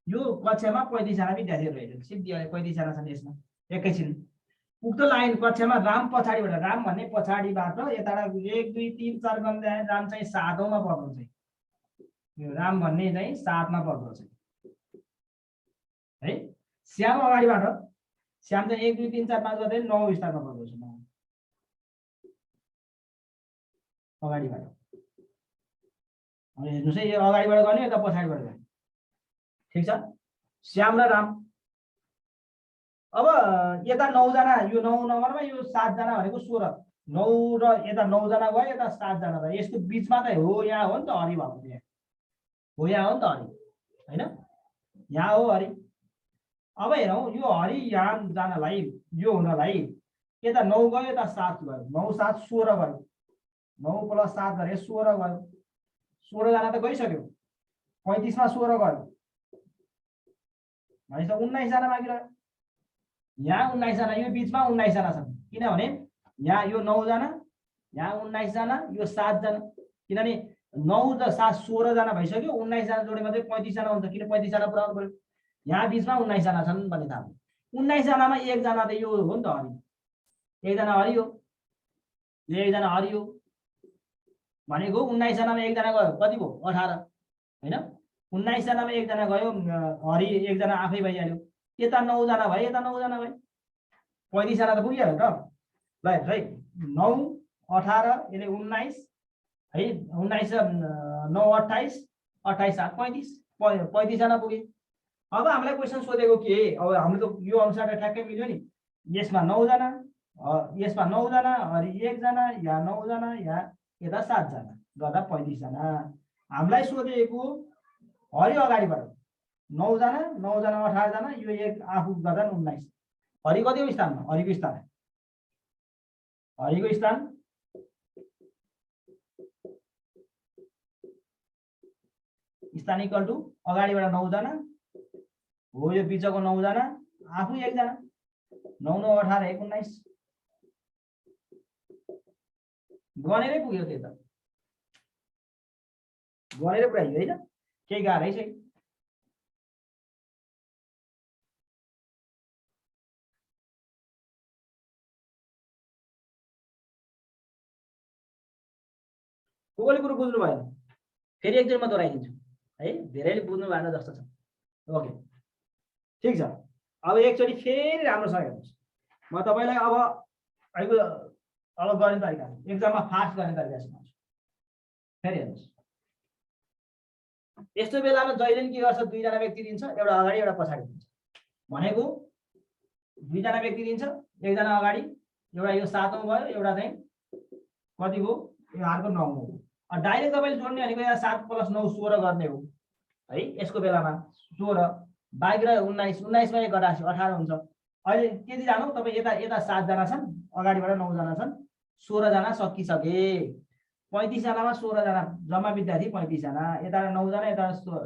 यो कक्षामा 35 जना विद्यार्थीहरू रहेछन्, सिद्धि 35 जना छन् यसमा। एकैछिन, उक्त लाइन कक्षामा राम पछाडिबाट, राम भन्ने पछाडिबाट यताबाट 1 2 3 4 गर्दै राम चाहिँ 7 औँमा पर्दो चाहिँ, यो राम भन्ने चाहिँ 7 मा पर्दो चाहिँ है। श्याम अगाडिबाट, श्याम चाहिँ 1 2 3 4 5 गर्दै 9 स्थानमा पर्दो छ, 9 अगाडिबाट। अनि हेर्नुहोस् है, यो अगाडिबाट गर्ने, यता पछाडिबाट गर्ने, ठिक छ। श्याम र राम। अब यता 9 जना, यो 9 नम्बरमा यो 7 जना भनेको 16, 9 र यता 9 जना गयो, यता 7 जना गयो, यसको बिचमा त हो, यहाँ हो नि त हरि भएको, यहाँ हो, यहाँ हो नि त हरि हैन, यहाँ हो हरि। अब हेरौँ, यो हरि यहाँ जानलाई, यो हुनलाई यता 9 गयो, यता 7 गयो, 9 7 16 गयो, 9 + 7 गरे 16 गयो, 16 जना त गइसक्यो, 35 मा 16 गयो भनेपछि 19 जना बाँकी रह्यो। यहाँ 19 जना, यो बिचमा 19 जना छन्, किनभने यहाँ यो 9 जना, यहाँ 19 जना, यो 7 जना, किनभने 9 र 7 16 जना भइसक्यो, 19 जना जोडे मात्रै 35 जना हुन्छ, किन 35 जना पुऱ्याउनु पर्यो। यहाँ बिचमा 19 जना छन् भन्ने थाहा। 19 जनामा 1 जना त यो हो नि त हरि, 1 जना हरि हो, यो 1 जना हरि हो भनेको 19 जनामा 1 जना गयो, कति भयो 18 हैन। 19 जनामा 1 जना गयो हरि, 1 जना आफै भइहाल्यो। यता 9 जना भयो, यता 9 जना भयो, 35 जना त पुगिहाल्यो त। ल हेर्नुहोस् है, 9 18 यसले 19 है, 19 9 28 28 7 35 35 जना पुगे। अब हामीलाई क्वेसन सोधेको के, अब हाम्रो त यो अनुसार ठ्याक्कै मिल्यो नि। यसमा 9 जना, यसमा 9 जना, हरि 1 जना, यहाँ 9 जना, यहाँ यता 7 जना गर्दा 35 जना। हामीलाई सोधेको हरि अगाडिबाट 9 जना, 9 जना 18 जना, यो एक आफू गर्दा 19। हरि कतिको स्थानमा, हरिको स्थान, हरिको स्थान स्थान इक्वल टु अगाडिबाट 9 जना हो, यो बिचको 9 जना, आफू 1 जना, 9 9 18 19 गनेरै पुग्यो, त्यो त गनेरै पुऱ्याइयो हैन, केही गाह्रै छैन। कसले कुरो बुझ्नु भएन, फेरि एकचोटि म दोहोऱ्याइदिन्छु है, धेरैले बुझ्नु भएन जस्तो छ। ओके ठिक छ, अब एकचोटि फेरि राम्रोसँग हेर्नुहोस्। म तपाईलाई अब गर्ने तरिका, एक्जाममा फास्ट गर्ने तरिका सिकाउँछु। फेरि हेर्नुहोस्, यस्तो बेलामा जहिले पनि के गर्छ, 2 जना व्यक्ति दिन्छ, एउटा अगाडि एउटा पछाडि दिन्छ भनेको 2 जना व्यक्ति दिन्छ, 1 जना अगाडि, एउटा यो 7 औँ भयो, एउटा चाहिँ कति भयो, यो अर्को 9 हो। डाइरेक्ट तपाईले जोड्ने भनेको यहाँ 7 + 9 16 गर्ने हो है। यसको बेलामा 16 बाँकी रह्यो 19, 19 मा 1 घटाएपछि 18 हुन्छ। अहिले त्यति जानु, तपाईँ यता यता 7 जना छन्, अगाडिबाट 9 जना छन्, 16 जना सकिसके। 35 जनामा 16 जना जम्मा विद्यार्थी 35 जना, यता 9 जना, यता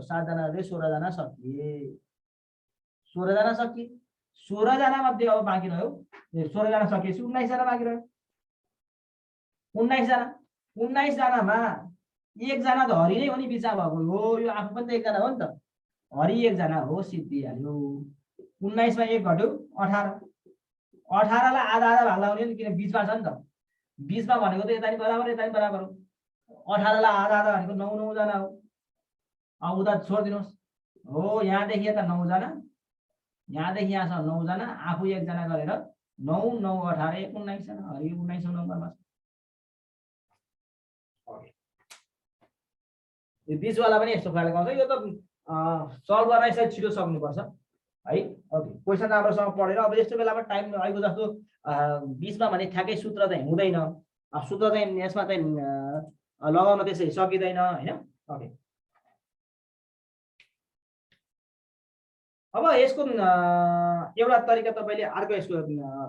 7 जना गर्दै 16 जना सकिए, 16 जना सकिए। 16 जना मध्ये अब बाँकी रह्यो, 16 जना सकिएपछि 19 जना बाँकी रह्यो, 19 जना। 19 जनामा 1 जना त हरि नै हो नि, बिचमा भएको हो, यो आफू पनि त 1 जना हो नि त, हरि 1 जना हो, सिद्धिहाल्यो। 19 मा 1 घट्यो 18, 18 लाई आधा आधा भाग लाउने नि, किन बिचमा छ नि त, बिचमा भनेको त यता नि बराबर यता नि बराबर हो। 18 लाई आधा आधा भनेको 9 9 जना हो। अब उता छोडिदिनुहोस्, हो यहाँदेखि यता 9 जना, यहाँदेखि यहाँसम्म 9 जना, आफू 1 जना गरेर 9 9 18 19 जना, हरि 19औं नम्बरमा छ। यो बिचवाला पनि यस्तो प्रकारले गर्छ, यो त सल्भ गर्न यसलाई छिटो सक्नुपर्छ है। ओके, क्वेसन राम्रोसँग पढेर, अब यस्तो बेलामा टाइम अहिलेको जस्तो बिचमा भने ठ्याक्कै सूत्र चाहिँ हुँदैन, सूत्र चाहिँ यसमा चाहिँ लगाउन त्यसै सकिँदैन हैन। ओके, अब यसको एउटा तरिका तपाईले, अर्को यसको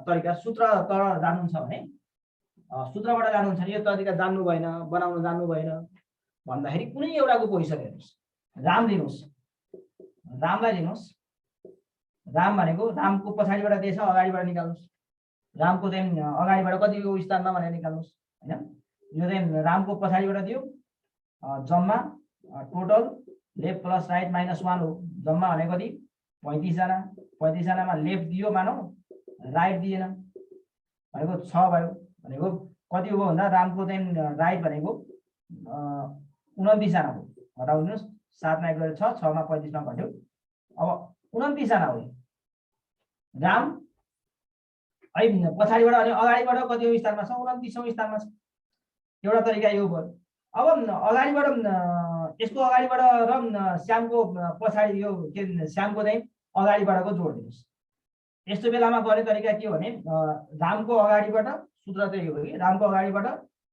तरिका, सूत्र तर जान्नुहुन्छ भने, सूत्रबाट जानुहुन्छ भने यो तरिका जान्नु भएन, बनाउन जान्नु भएन भन्दाखेरि कुनै एउटाको पोजिसन हेर्नुस् राम लिनुस् रामलाई लिनुस् राम भनेको रामको पछाडिबाट दिएछ अगाडिबाट निकाल्नुस् रामको चाहिँ अगाडिबाट कतिको स्थानमा भनेर निकाल्नुस् हैन यो चाहिँ रामको पछाडिबाट दियो जम्मा टोटल लेफ्ट प्लस राइट -1 हो जम्मा भनेको कति 35 जना 35 जनामा लेफ्ट दियो मानौ राइट दिएन भनेको 6 भयो भनेको कति हो भन्दा रामको चाहिँ राइट भनेको 29 जना हो हटाउनुस् 7 मा 1 गरेर 6 6 मा 35 मा घट्यो अब 29 जना हो राम है पछाडिबाट अनि अगाडिबाट कति स्थानमा छ 29औं स्थानमा छ एउटा तरिका यो भयो अब अगाडिबाट यसको अगाडिबाट र श्यामको पछाडि यो के श्यामको चाहिँ अगाडिबाटको जोड दिनुस् यस्तो बेलामा गर्ने तरिका के हो भने रामको अगाडिबाट सूत्र चाहिँ यो हो कि रामको अगाडिबाट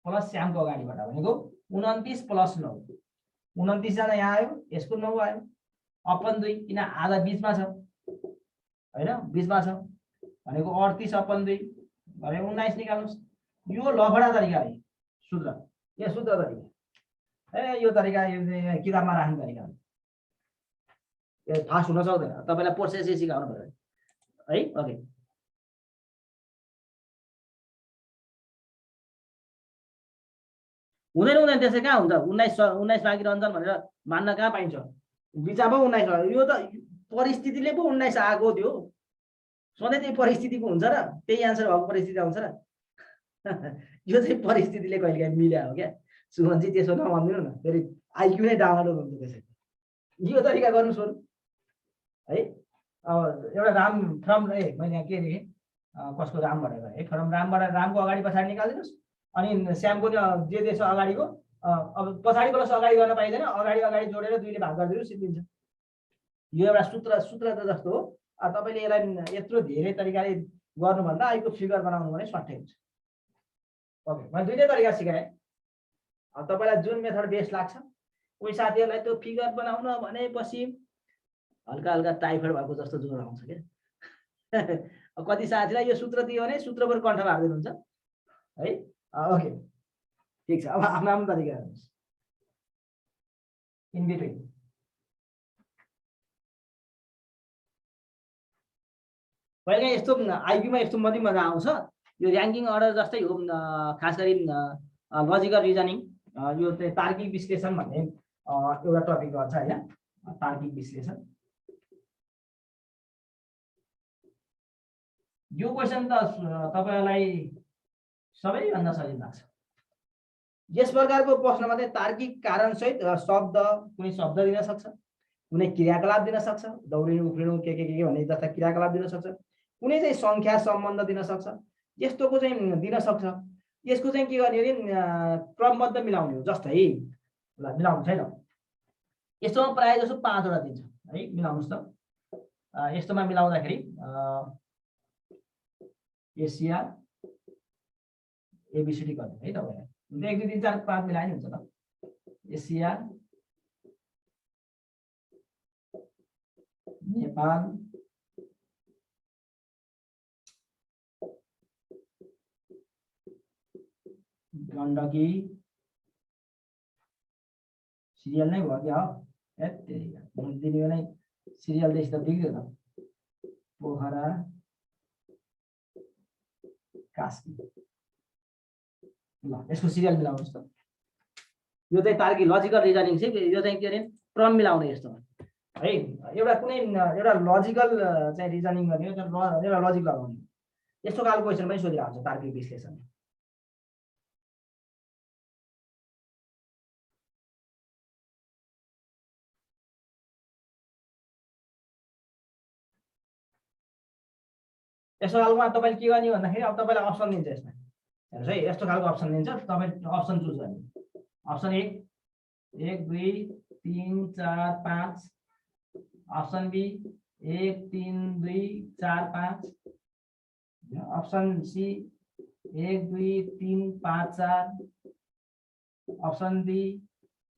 प्लस श्यामको अगाडिबाट भनेको 29 + 9 29 जना यहाँ आयो यसको 9 आयो अपन 2 किन आधा बीचमा छ हैन बीचमा छ भनेको 38 अपन 2 भनेको 19 निकाल्नुस् यो लफडा तरिका हो सूत्र यो सूत्र तरिका यो तरिका यो किताबमा राख्ने तरिका हो यो फास्ट हुन सक्दैन तपाईलाई प्रोसेस सिकाउनु पर्यो है ओके हुँदैन त्यसै कहाँ हुन्छ 19 बाँकी रहन्छन् भनेर मान्न कहाँ पाइन्छ बिचामा 19 यो त परिस्थितिले पो 19 आएको थियो सधैँ त्यही परिस्थितिको हुन्छ र त्यही आन्सर भएको परिस्थिति आउँछ र यो चाहिँ परिस्थितिले कहिलेकाहीँ मिल्या हो क्या सुमनजी त्यसो नभनिदिनु न फेरि आइक्यू नै डाउनलोड हुन्छ त्यसै यो तरिका गर्नु सुरु है अब एउटा राम फ्रम मैले यहाँ के लेखेँ कसको राम भनेर है फ्रम रामबाट रामको अगाडि पछाडि निकालिदिनुहोस् अनि श्यामको जे देश अगाडिको अब पछाडिबाट अगाडि गर्न पाइँदैन अगाडि जोडेर 2 ले भाग गरिदिनु सिद्धिन्छ यो एउटा सूत्र त जस्तो हो तपाईले यसलाई यत्रो धेरै तरिकाले गर्नुभन्दा आइको फिगर बनाउनु भने सट्टै हुन्छ ओके मैले दुईटै तरिका सिकाएँ अब तपाईलाई जुन मेथड बेस्ट लाग्छ कोही साथीहरुलाई त्यो फिगर बनाउन भनेपछि हल्का हल्का टाइफाइड भएको जस्तो ज्वरो आउँछ के कति साथीलाई यो सूत्र दियो भने सूत्रभर कण्ठ मार्दिनुहुन्छ है ओके ठीक छ अब आफ्नो आफ्नो तरिका हेर्नुस् इन बिट्विन पहिले यस्तो आइक्यूमा यस्तो मजा आउँछ यो र्याङ्किङ अर्डर जस्तै हो खास गरी लजिकल रिजनिङ यो चाहिँ तार्किक विश्लेषण भन्ने एउटा टपिक गर्छ हैन तार्किक विश्लेषण यो क्वेशन त तपाईलाई सबैभन्दा सजिलो लाग्छ यस प्रकारको प्रश्नमा चाहिँ तार्किक कारण सहित शब्द कुनै शब्द दिन सक्छ कुनै क्रियाकलाप दिन सक्छ दौडिनु उफ्रिनु के भन्ने जस्ता क्रियाकलाप दिन सक्छ कुनै चाहिँ संख्या सम्बन्ध दिन सक्छ यस्तोको चाहिँ दिन सक्छ यसको चाहिँ के गर्ने भने क्रमबद्ध मिलाउने हो जस्तै ल मिलाउनु छैन यस्तोमा प्राय जसो 5 वटा दिन्छ है मिलाउनुस् त यस्तोमा मिलाउँदाखेरि एसिया एबीसीडी गर्ने है तपाईलाई 1 2 3 4 5 मिलाए नि हुन्छ त एसिया नेपाल गण्डकी सिरियल नै भयो क्या हो दिने नै सिरियल देखि त बिग्रियो त पोखरा कास्की ल यसको सिरियल मिलाउनुस् त यो चाहिँ तार्किक लजिकल रिजनिङ चाहिँ यो चाहिँ के अरे क्रम मिलाउने यस्तोमा है एउटा कुनै एउटा लजिकल चाहिँ रिजनिङ गर्ने एउटा लजिक लगाउने यस्तो खालको क्वेशन पनि सोधिरहेको हुन्छ तार्किक विश्लेषण यस्तो खालकोमा तपाईले के गर्ने भन्दाखेरि अब तपाईलाई अप्सन दिन्छ यसमा हेर्नुस् है यस्तो खालको अप्सन दिन्छ तपाई अप्सन चुज गर्ने option 1 2 3 4 5 option B 1 3 2 4 5 option C 1 2 3 5 4 option D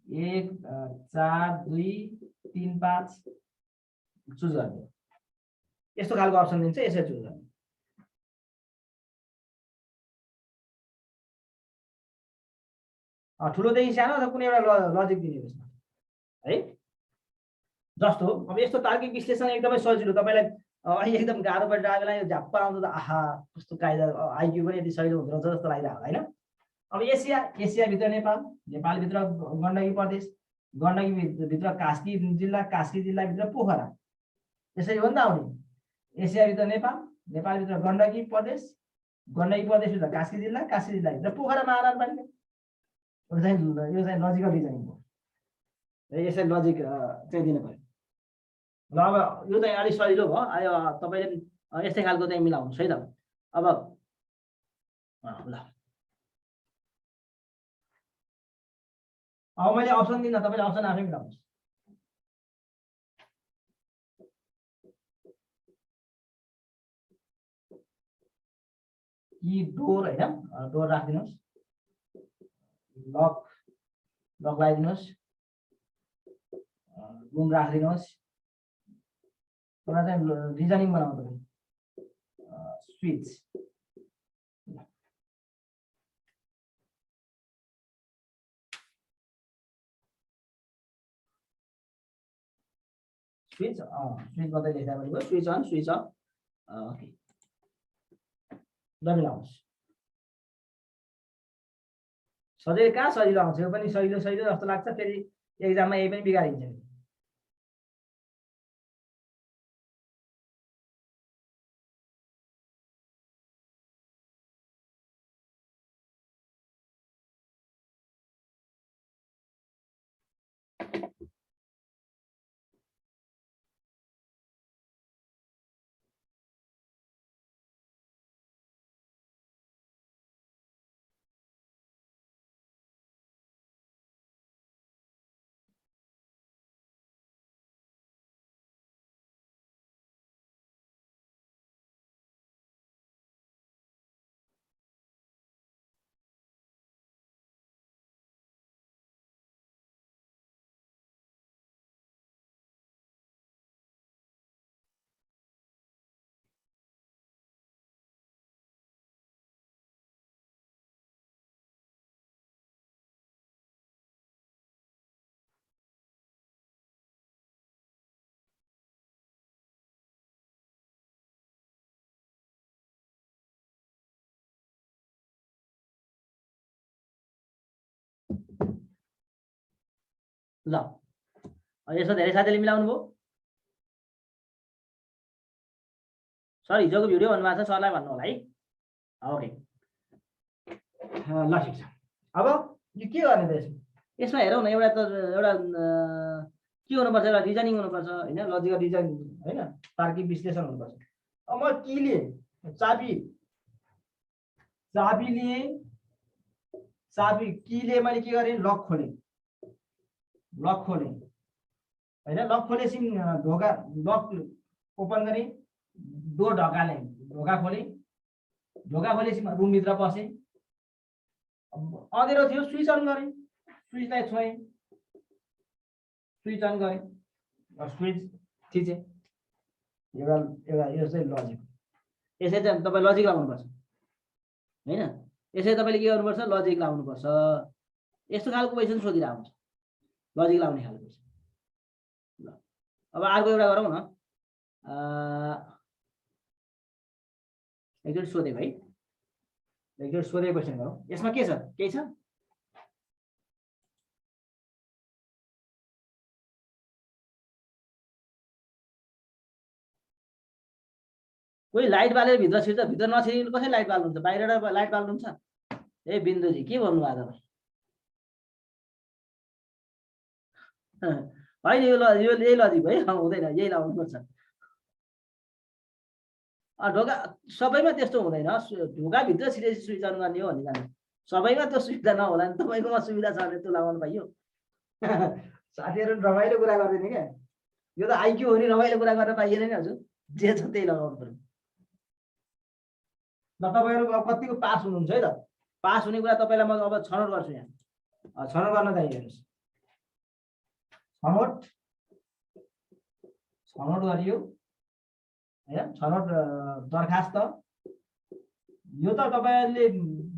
1 4 2 3 5 choose गर्ने यस्तो खालको अप्सन दिन्छ यसरी चुज गर्ने ठुलोदेखि सानो अथवा कुनै एउटा लजिक दिने त्यसमा है। जस्तो अब यस्तो तार्किक विश्लेषण एकदमै सजिलो, तपाईँलाई अहिले एकदम गाह्रो परेर आयो बेला झ्याप्प आउँछ त आहा कस्तो कायदा आइक्यू पनि यति सजिलो हुँदो रहेछ जस्तो लागिरहेको होइन। अब एसियाभित्र नेपाल, नेपालभित्र गण्डकी प्रदेश, गण्डकी भित्र कास्की जिल्ला, कास्की जिल्लाभित्र पोखरा, त्यसरी हो नि त आउने। एसियाभित्र नेपाल, नेपालभित्र गण्डकी प्रदेश, गण्डकी प्रदेशभित्र कास्की जिल्ला, कास्की जिल्लाभित्र पोखरा महानगरपालिका। यो चाहिँ लजिकल रिजनिङ हो, यसरी लजिक चाहिँ दिनु पर्यो। ल अब यो चाहिँ अलिक सजिलो भयो। आयो तपाईँले यस्तै खालको चाहिँ मिलाउनुहोस् है त। अब ल अब मैले अप्सन दिँदा तपाईँले अप्सन आफै मिलाउनुहोस्। कि डोर होइन, डोर राखिदिनुहोस्, लक लगाइदिनुहोस्, रुम राखिदिनुहोस्। चाहिँ रिजनिङ बनाउनु पर्यो। स्विच स्विच स्विच मात्रै लेख्दा पनि भयो। Switch on, switch off. Okay ल मिलाउनुहोस्। सजिलो कहाँ सजिलो आउँछ, यो पनि सजिलो सजिलो जस्तो लाग्छ, फेरि एक्जाममा यही पनि बिगारिन्छ। ल यसो धेरै साथीले मिलाउनु भयो। सर हिजोको भिडियो भन्नुभएको छ, सरलाई भन्नु होला है। ओके ल ठिक छ। अब यो के गर्ने त यसमा हेरौँ न। एउटा त एउटा के हुनुपर्छ, एउटा रिजनिङ हुनुपर्छ होइन, लजिकल रिजनिङ होइन, तार्किक विश्लेषण हुनुपर्छ। अब म किले चाबी किले मैले के गरेँ, लक खोलेँ होइन, लक खोलेपछि ढोका लक ओपन गरेँ, डोर ढकालेँ, ढोका खोलेपछि रुमभित्र पसेँ। अँधेरो थियो, स्विच अन गरेँ, स्विचलाई छोएँ, स्विच अन गरेँ, स्विच थिचेँ। एउटा यो चाहिँ लजिक। यसै चाहिँ तपाईँ लजिक लाउनुपर्छ होइन, यसै तपाईँले के गर्नुपर्छ, लजिक लाउनुपर्छ। यस्तो खालको क्वेसन सोधिरहेको हुन्छ, लजिक लाउने खालको क्वेसन। ल अब अर्को एउटा गरौँ न। एकचोटि सोधेको है, एकचोटि सोधेको क्वेसन गरौँ। यसमा के छ, केही छ? कोही लाइट बालेर भित्र छिर्छ, भित्र नछिरिनु कसै लाइट बाल्नुहुन्छ, बाहिरबाट लाइट बाल्नुहुन्छ? ए बिन्दुजी के भन्नु भएको तपाईँ? होइन यो यही लजिक है, हुँदैन, यही लाउनुपर्छ। ढोका सबैमा त्यस्तो हुँदैन, ढोकाभित्र छिरेपछि स्विच अन गर्ने हो भन्ने जाने। सबैमा त्यो सुविधा नहोला नि, तपाईँकोमा सुविधा छ भने त्यो लगाउनु पाइयो। साथीहरू रमाइलो कुरा गर्दैन क्या, यो त आइक्यू हो नि, रमाइलो कुरा गर्न पाइएन नि हजुर, जे छ त्यही लगाउनु पर्यो। ल तपाईँहरू अब कतिको पास हुनुहुन्छ है त? पास हुने कुरा तपाईँलाई म अब छनौट गर्छु। यहाँ छनौट गर्न चाहिँ हेर्नुहोस्, छनौट गरियो होइन, छनौट दरखास्त। यो त तपाईँहरूले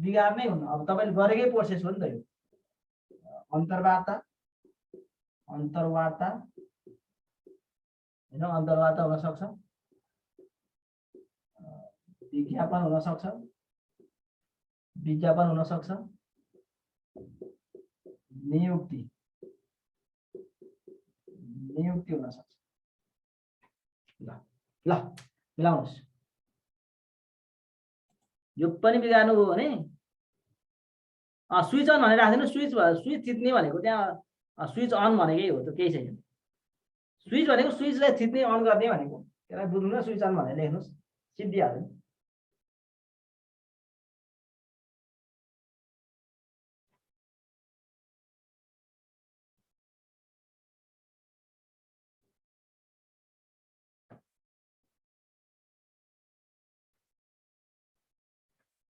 बिगार्नै हुन्न, अब तपाईँले गरेकै प्रोसेस हो नि त यो। अन्तर्वार्ता हैन अन्तर्वार्ता हुन सक्छ विज्ञापन हुन सक्छ हुन सक्छ नियुक्ति हुन सक्छ ल मिलाउनुस् यो पनि बिगार्नु हो भने स्विच अन भनेर राख्दिनु स्विच थिच्ने भनेको त्यहाँ स्विच अन भनेकै हो त केही छैन स्विच भनेको स्विचलाई थिच्ने अन गर्ने भनेको त्यसलाई बुझ्नु न स्विच अन भनेर लेख्नुस् सिद्धिहाल्यो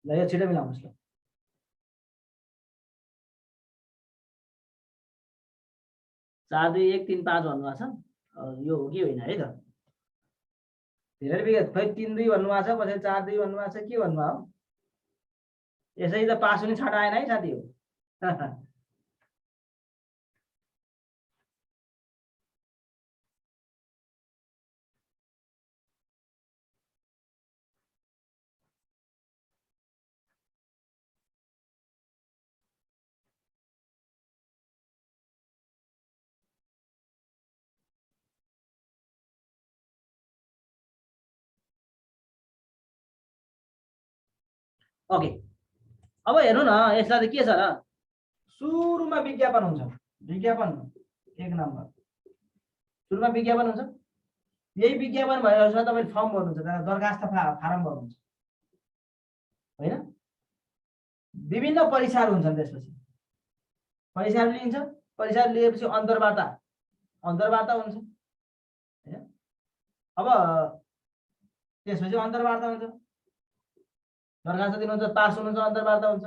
ल यो छिटो मिलाउनुस् ल 4 2 1 3 5 भन्नुभएको छ यो हो कि होइन है त धेरै विगत खै 3 2 भन्नुभएको छ पछि 4 2 भन्नुभएको छ के भन्नुभयो यसै त पास हुने छाट आएन है साथी हो ओके अब हेर्नु न यसलाई के छ र सुरुमा विज्ञापन हुन्छ विज्ञापन 1 नम्बर सुरुमा विज्ञापन हुन्छ यही विज्ञापन भएपछि तपाईले फर्म भर्नुहुन्छ दरखास्त फारम भर्नुहुन्छ हैन विभिन्न परीक्षाहरु हुन्छन् त्यसपछि परीक्षाहरु लिन्छ परीक्षाहरु लिएपछि अन्तर्वार्ता हुन्छ हैन अब त्यसपछि अन्तर्वार्ता हुन्छ दरखास्त दिनुहुन्छ पास हुनुहुन्छ अन्तर्वार्ता हुन्छ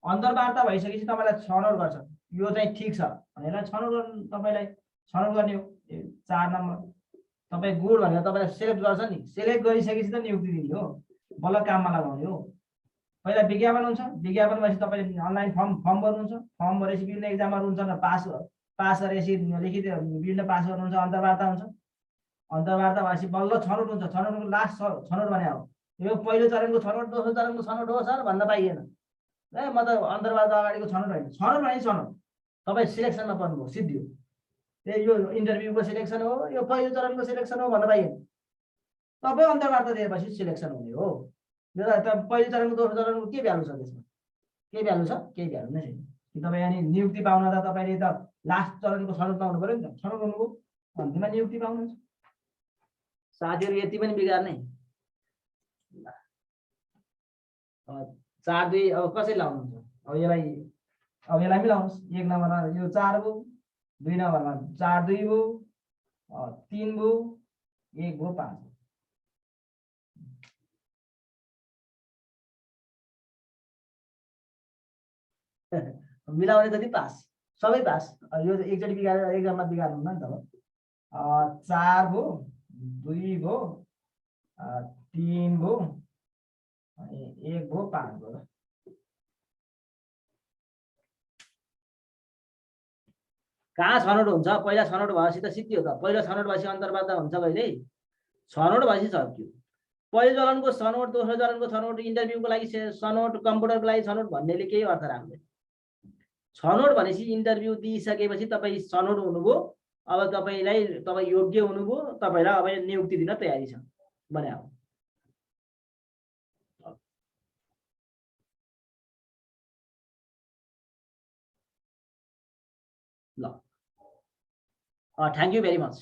अन्तर्वार्ता भइसकेपछि तपाईलाई छनौट गर्छ यो चाहिँ ठीक छ भनेर छनौट तपाईलाई छनौट गर्ने हो 4 नम्बर तपाई गुड भनेर तपाईलाई सिलेक्ट गर्छ नि सिलेक्ट गरिसकेपछि त नियुक्ति दिने हो बल्ल काममा लगाउने हो पहिला विज्ञापन हुन्छ विज्ञापन भएपछि तपाईले अनलाइन फर्म भर्नुहुन्छ फर्म भरेपछि विभिन्न एक्जामहरु हुन्छ र पास गरेपछि लिखित विभिन्न पास गर्नुहुन्छ अन्तर्वार्ता हुन्छ अन्तर्वार्ता भएपछि बल्ल छनौट हुन्छ छनौटको लास्ट छनौट भने हो यो पहिलो चरणको छनौट दोस्रो चरणको छनौट हो सर भन्न पाइएन ए म त अन्तर्वार्ता अगाडिको छनौट होइन छनौट भने छनौट तपाई सिलेक्सनमा पर्नुभयो सिद्धि हो यो इन्टरभ्यूको सिलेक्सन हो यो पहिलो चरणको सिलेक्सन हो भन्न पाइएन तपाई अन्तर्वार्ता दिएपछि सिलेक्सन हुने हो यो त पहिलो चरणको दोस्रो चरणको के भ्यालु छ त्यसमा के भ्यालु छ केही भ्यालु नै छैन कि तपाई अनि नियुक्ति पाउन त तपाईले त लास्ट चरणको छनौट पाउनु पर्यो नि त छनौट हुनुको अन्तिममा नियुक्ति पाउनुहुन्छ साथीहरु यति पनि बिगार्ने 4 2 अब कसरी लाउनुहुन्छ अब यसलाई मिलाउनुस् 1 नम्बरमा यो 4 भयो 2 नम्बरमा 4 2 भयो 3 भयो 1 भयो 5 मिलाउने कति पास सबै पास यो एकचोटी बिगारेर एक्जाममा बिगार्नु हुन्न नि त 4 भयो 2 भयो 3 भयो 1 भयो 5 भयो कहाँ छनौट हुन्छ पहिला छनौट भएपछि त सिद्धि हो त पहिलो छनौट भएपछि अन्तर्वार्ता हुन्छ कहिले छनौट भएपछि सक्यो पहिलो चरणको छनौट दोस्रो चरणको छनौट इन्टरभ्यूको लागि छनौट कम्प्युटरको लागि छनौट भन्नेले केही अर्थ राख्दैन छनौट भनेपछि इन्टरभ्यू दिइसकेपछि तपाई छनौट हुनुभयो अब तपाई योग्य हुनुभयो तपाईलाई अब नियुक्ति दिन तयारी छ भने हो ल thank you very much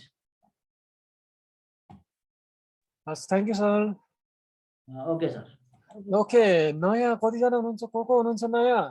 thank you sir okay sir okay नयाँ कतिजना हुनुहुन्छ को हुनुहुन्छ नयाँ